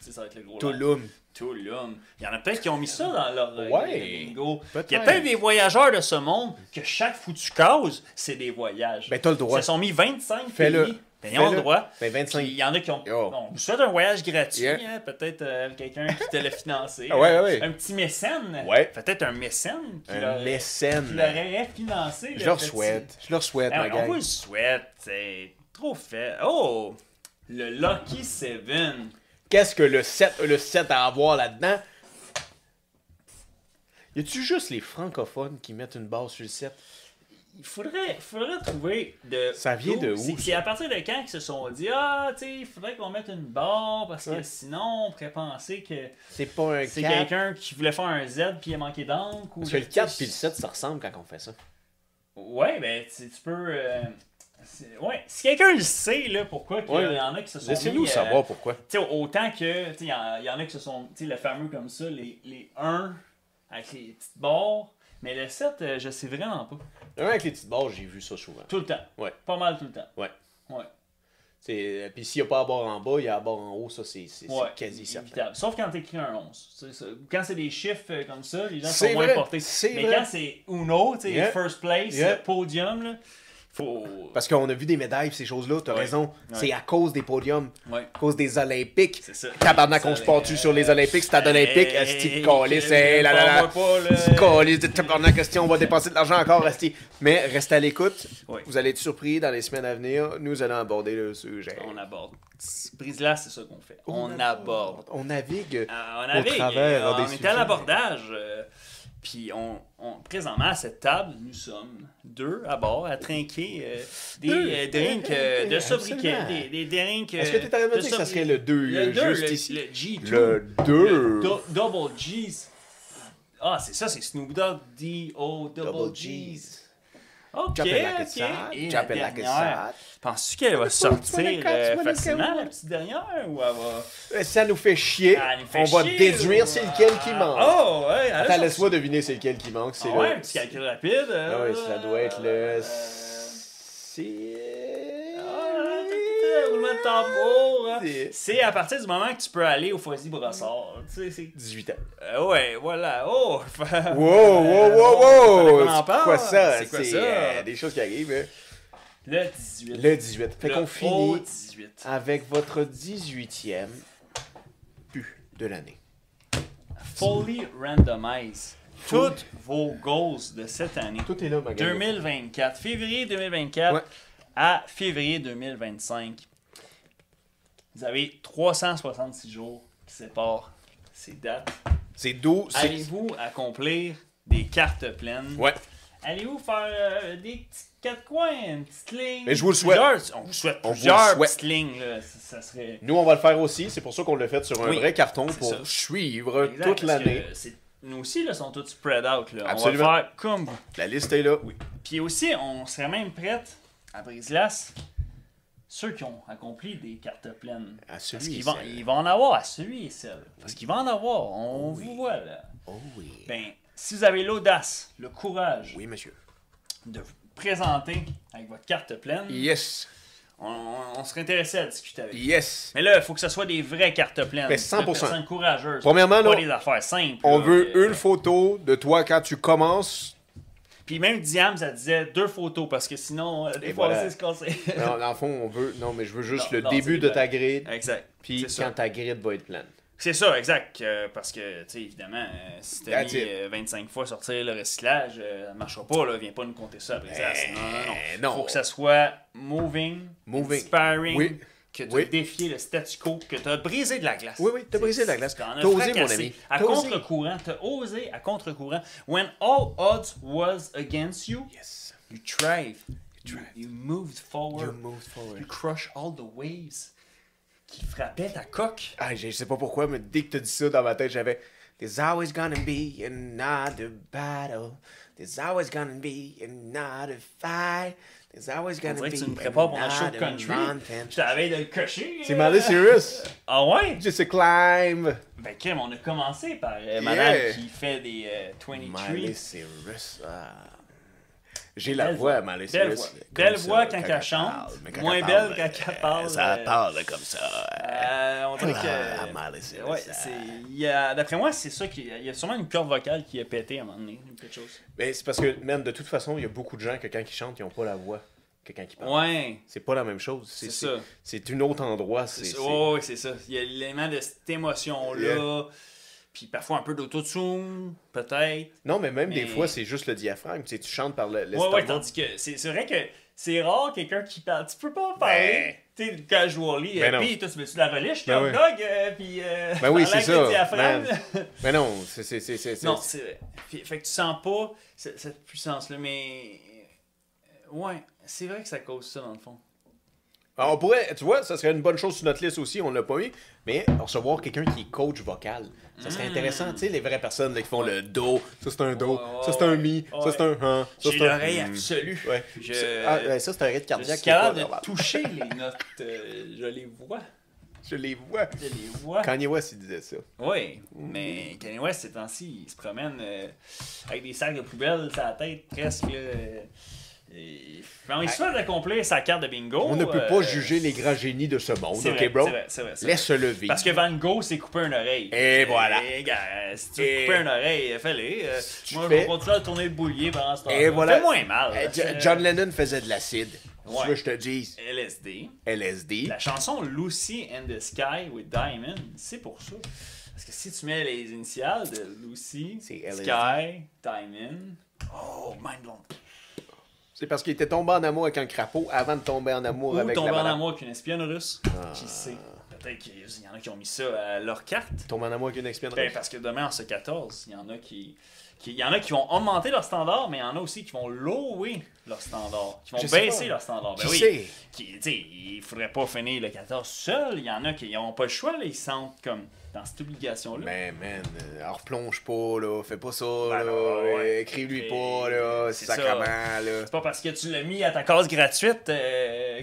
ça va être le gros. Tulum. Tulum. Il y en a peut-être qui ont mis ça dans leur bingo. Peut-être. Il y a peut-être des voyageurs de ce monde que chaque foutu cause, c'est des voyages. Ben, t'as le droit. Ils se sont mis 25 Fais-le. pays. Ben, ils ont le droit. Ben, 25. Puis il y en a qui ont. Yo. On vous souhaite un voyage gratuit, Yeah. hein, peut-être quelqu'un qui te l'a financé. Ah ouais, ouais. Un petit mécène. Ouais. Peut-être un mécène qui Un mécène. l'aurait financé. Je leur souhaite. Je leur souhaite, ma On gang. vous le souhaite. C'est trop fait. Oh! Le Lucky 7. Qu'est-ce que le 7 a à voir là-dedans? Y a-tu juste les francophones qui mettent une base sur le 7? Il faudrait trouver de. Ça vient de où, C'est à partir de quand qu'ils se sont dit ah, tu sais, il faudrait qu'on mette une barre parce que sinon on pourrait penser que C'est pas un c'est 4. quelqu'un qui voulait faire un Z puis il a manqué d'encre. Ou Parce que le 4 puis le 7, ça ressemble quand on fait ça. Ouais, ben tu peux. Ouais, si quelqu'un le sait, là, pourquoi qu'il y en a qui se sont Laissez-nous mis, savoir pourquoi. Tu sais, autant que, tu sais, il y en a qui se sont, tu sais, le fameux comme ça, les 1 avec les petites barres, mais le 7, je sais vraiment pas. Un avec les petites barres, j'ai vu ça souvent. Tout le temps. Ouais. Pas mal tout le temps. Ouais. Ouais. Puis s'il n'y a pas à barre en bas, il y a à barre en haut, ça c'est Ouais, quasi certain. évitable. Sauf quand t'écris un 11. Tu sais, ça. Quand c'est des chiffres comme ça, les gens C'est sont moins vrai, portés. c'est Mais vrai. quand c'est Uno, tu sais, Yeah. first place, Yeah. podium, là, faut. Parce qu'on a vu des médailles et ces choses-là, t'as raison. Ouais. C'est à cause des podiums, Ouais. à cause des Olympiques. C'est ça. Tabarnak, on se porte sur les Olympiques, stade olympique, asti de calice, hey, là, là, là. Petit calice de tabarnak, asti, on va dépenser de l'argent encore, asti. Mais restez à l'écoute, Oui. vous allez être surpris dans les semaines à venir, nous allons aborder le sujet. On aborde. Brise-là, c'est ça qu'on fait. On aborde. On navigue On avait, travers des on était sujets. à l'abordage. Puis présentement à cette table, nous sommes 2 à bord à trinquer des drinks de sobriquet. absolument. Des drinks. Est-ce que tu es en train de me dire que ça serait le 2 le 2, juste ici? le G2. Le 2. Double G's. Ah, c'est ça, c'est Snoop Dogg. D-O Double G's. Ok, Drop it like ok. it's hot. Et Drop la it like it's dernière. hot. Penses-tu qu'elle va sortir facilement, la petite dernière, ou elle va... Ça nous fait chier. Ah, elle nous fait On va chier, déduire ou- c'est lequel qui manque. Oh, ouais, elle a Attends, sorti. laisse-moi deviner c'est lequel qui manque. C'est Ah ouais, le... un petit calcul rapide. Ah ouais, ça doit être le... Roulement de tambour. Hein. C'est- C'est à partir du moment que tu peux aller au Foisy Brossard. Tu sais, c'est... 18 ans. Ouais, voilà. Oh! Wow, wow, wow, wow! On en parle. C'est quoi ça? C'est quoi ça? Des choses qui arrivent. Hein. Le 18. Le 18. Fait Le qu'on haut finit 18. avec votre 18e but de l'année. Fully randomized. toutes vos goals de cette année. Tout est là, ma gueule. 2024. Février 2024 Ouais. à février 2025. Vous avez 366 jours qui séparent ces dates. C'est doux. Allez-vous accomplir des cartes pleines? Ouais. Allez-vous faire des petits quatre coins, une petite ligne? Mais je vous le souhaite. On vous souhaite On vous le plusieurs souhaite. petites lignes. Là. Ça serait... Nous, on va le faire aussi. C'est pour ça qu'on l'a fait sur un Oui, vrai carton c'est pour ça. suivre Exact, toute parce que l'année. nous aussi, là, sont tous spread out. Là. Absolument. On va faire comme vous. La liste est là. Oui. Puis aussi, on serait même prête à brise-glace ceux qui ont accompli des cartes pleines. À Parce celui qu'ils et vont, celle. ils vont en avoir à celui et celle. Parce qu'ils vont en avoir. On vous voit là. Oh oui. Ben, si vous avez l'audace, le courage Oui, monsieur. de vous présenter avec votre carte pleine, Yes. on serait intéressé à discuter avec vous. Yes. Mais là, il faut que ce soit des vraies cartes pleines. Mais Des 100%. personnes courageuses. Premièrement, pas là, des affaires simples. On là, veut que- une photo de toi quand tu commences. Puis même Diam, ça disait 2 photos parce que sinon, des Et fois, voilà. c'est se casser. Non, dans le fond, on veut. Non, mais je veux juste Non, le non, début c'est de vrai. ta grille. Exact. Puis C'est ça. quand ta grille va être pleine. C'est ça, exact. Parce que, tu sais, évidemment, si t'as That's mis it. 25 fois sortir le recyclage, ça ne marchera pas, là. Viens pas nous compter ça après ça. Non. non. Faut que ça soit moving, inspiring, Oui. que tu as Oui. défié le statu quo, que tu as brisé de la glace. Oui, oui, t'as brisé de la glace. T'en as T'as osé, mon fracassé. ami. À T'as osé. contre-courant, t'as osé à contre-courant. When all odds was against you, Yes. you thrived. You thrived. You moved forward. You moved forward. You crushed all the waves qui frappaient ta coque. Ah, je sais pas pourquoi, mais dès que t'as dit ça dans ma tête, j'avais There's always gonna be another battle. There's always gonna be another fight. There's always On gonna dirait que tu me be prépares pour un show de another country. mountain. Je t'avais de le cocher. C'est Miley Cyrus. Ah ouais? Just a climb. Ben Kim, on a commencé par madame Yeah. qui fait des 23. Miley Cyrus. Ah. J'ai la Belle voix, voix. Miley Belle Cyrus. voix. comme Belle ça, voix quand elle elle chante, parle, mais quand moins elle belle parle, quand elle parle, Ça parle comme ça. On dirait Ah, que. Miley Cyrus. Ouais, d'après moi, c'est ça qui. Il y a sûrement une corde vocale qui a pété à un moment donné, ou quelque chose. Mais c'est parce que, man, de toute façon, il y a beaucoup de gens que quand ils chantent, ils n'ont pas la voix que quand ils parlent. Ouais. C'est pas la même chose. C'est ça. C'est un autre endroit. C'est ça. Ouais, c'est ça. Il y a l'élément de cette émotion-là. Puis parfois un peu d'autotune, peut-être. Non, mais même des Mais- fois, c'est juste le diaphragme. Tu sais, tu chantes par Ouais, l'estomac. tandis que c'est vrai que c'est rare quelqu'un qui parle. Tu peux pas parler, tu sais, casually. Ben non. Puis toi, tu veux-tu de la relish, Ben comme oui. dog, puis. Ben oui, parler c'est avec ça, le diaphragme. Mais non, c'est... Non, c'est vrai. Fait que tu sens pas cette puissance-là, mais. Ouais, c'est vrai que ça cause ça, dans le fond. Alors, on pourrait, tu vois, ça serait une bonne chose sur notre liste aussi, on l'a pas mis, mais recevoir quelqu'un qui est coach vocal. Ça serait intéressant, tu sais, les vraies personnes là, qui font le do, ça c'est un do, Ouais, ça c'est un mi, ça ouais. c'est un han, ça J'ai c'est un... l'oreille absolue. Ouais. Je- Ah, ouais, ça c'est un rythme Je cardiaque. suis qui est pas capable de normal. toucher les notes. Je les vois. Je les vois. Je les vois. Kanye West, il disait ça. Oui, mais Kanye West, ces temps-ci, il se promène avec des sacs de poubelle sur la tête, presque. Là, mais on est sûr d'accomplir sa carte de bingo. On ne peut pas juger les grands génies de ce monde, c'est ok, vrai, bro? c'est vrai, c'est vrai, c'est Laisse-le vivre. Parce que Van Gogh s'est coupé une oreille. Et voilà. Gars, si tu veux Et- couper une oreille, fais-le. tu Moi, je fais- vais continuer à tourner le boulier pendant ce temps-là. Et voilà. Fais moins mal. John Lennon faisait de l'acide. Ouais. Tu veux que je te dise? LSD. LSD. La chanson Lucy and the Sky with Diamond, c'est pour ça. Parce que si tu mets les initiales de Lucy, C'est LSD. Sky, Diamond, oh, mind blown. C'est parce qu'il était tombé en amour avec un crapaud avant de tomber en amour Ou avec tomber la en madame. amour avec une espionne russe. Qui sait? Peut-être qu'il y en a qui ont mis ça à leur carte. Tomber en amour avec une espionne Ben, russe. parce que demain, en ce 14, il y en a il y en a qui vont augmenter leur standard, mais il y en a aussi qui vont lower leur standard, qui vont Je sais baisser pas. leur standard. Ben Qui oui. sait? Tu sais, il faudrait pas finir le 14 seul. Il y en a qui n'ont pas le choix, là, ils se sentent comme dans cette obligation-là. Mais man, alors plonge pas, là. Fais pas ça, Ben là. non, ouais. Écris-lui Et- pas, là. c'est Sacrement, ça. là. C'est pas parce que tu l'as mis à ta case gratuite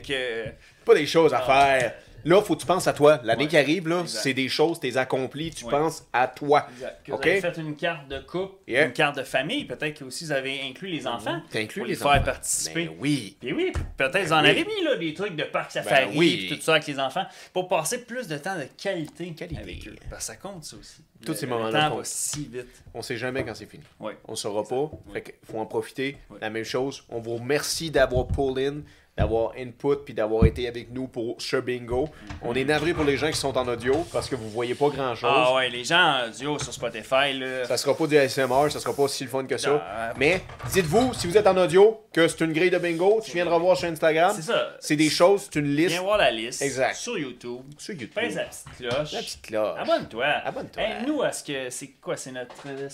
que. Pas des choses à Ah. faire. Là, faut que tu penses à toi. L'année Ouais. qui arrive, là, Exact. c'est des choses, t'es accompli, tu Ouais. penses à toi. Que OK? vous avez fait une carte de couple, Yeah. une carte de famille. Peut-être que aussi vous avez inclus les enfants. T'as inclus pour les faire enfants. participer. Ben oui. Puis oui, peut-être vous en oui. avez mis là, des trucs de parc safari oui. puis tout ça avec les enfants pour passer plus de temps de qualité, Qualité. avec eux. Parce que ça compte ça aussi. Tous ces Le moments-là temps comptent. va si vite. On sait jamais quand c'est fini. Ouais. On saura pas. Fait qu'il faut en profiter. Ouais. La même chose. On vous remercie d'avoir pull in. d'avoir input puis d'avoir été avec nous pour ce bingo. On est navré pour les gens qui sont en audio parce que vous voyez pas grand-chose. Ah ouais, les gens en audio sur Spotify, là. Ça sera pas du ASMR, ça sera pas si le fun que ça. Ah, Mais dites-vous, si vous êtes en audio, que c'est une grille de bingo, tu viendras voir sur Instagram. C'est ça. C'est des choses, c'est une liste. Viens voir la liste. Exact. Sur YouTube. Sur YouTube. Pèse la petite cloche. La petite cloche. Abonne-toi. Abonne-toi. Hey, nous, est-ce que c'est quoi? C'est notre 16?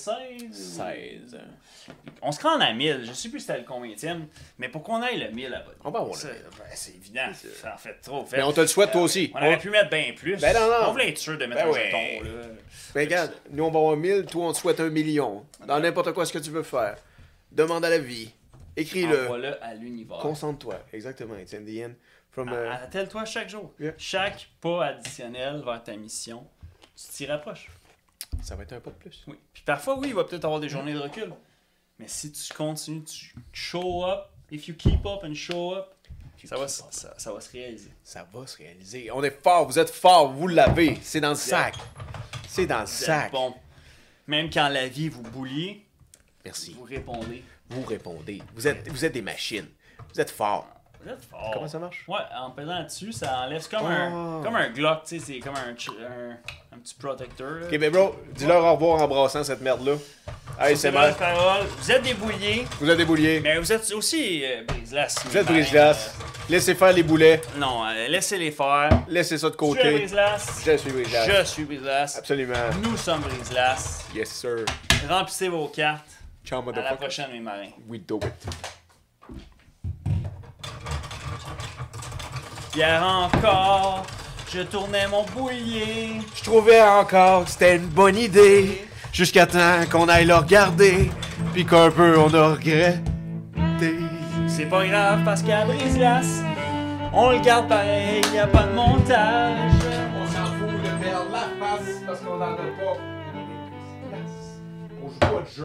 16. On se rend à 1000. Je sais plus c'était le combienième. Mais pour qu'on aille le 1000 abonnés. On va avoir ça, le ben, c'est évident. Ça en fait trop. Mais on te le souhaite toi aussi. On aurait pu mettre bien plus. Ben non, non. On voulait être sûr de mettre Ben un ouais. jeton. Là. Mais regarde, nous on va avoir 1000, toi on te souhaite 1 million. Dans n'importe quoi ce que tu veux faire. Demande à la vie. Écris-le. Envoie-le à l'univers. Concentre-toi. Exactement. It's in the end. From, Attelle-toi chaque jour. Yeah. Chaque pas additionnel vers ta mission, tu t'y rapproches. Ça va être un pas de plus. Oui. Puis parfois, oui, il va peut-être avoir des journées de recul. Mais si tu continues, tu show up, if you keep up and show up, ça va se réaliser. Ça va se réaliser. On est fort, vous êtes fort, vous l'avez. C'est dans le sac. C'est dans le Vous êtes sac. bon. Même quand la vie vous boulie, Merci. vous répondez. Vous répondez. Vous êtes des machines. Vous êtes forts. Vous êtes fort. Comment ça marche? Ouais, en pesant dessus, ça enlève. C'est comme, Oh. comme un Glock, tu sais, c'est comme un petit protecteur. là. Ok, ben bro, dis-leur au revoir en brassant cette merde-là. Hey, c'est mal. Parole. Vous êtes des bouliers, Vous êtes des bouliers. mais vous êtes aussi brise-glace. Vous êtes brise-glace. Laissez faire les boulets. Non, laissez-les faire. Laissez ça de Je côté. suis brise-glace. Je suis brise-glace. Je suis brise-glace. Absolument. Nous sommes brise-glace. Yes, sir. Remplissez vos cartes. Ciao, À la motherfucker. prochaine, mes marins. We do it. Hier encore, je tournais mon boulier. Je trouvais encore que c'était une bonne idée. Jusqu'à temps qu'on aille le regarder. Puis qu'un peu on a regretté. C'est pas grave parce qu'à brise-glace, on le garde pareil, y a pas de montage. On s'en fout de perdre la face parce qu'on n'en a pas. On joue pas de jeu.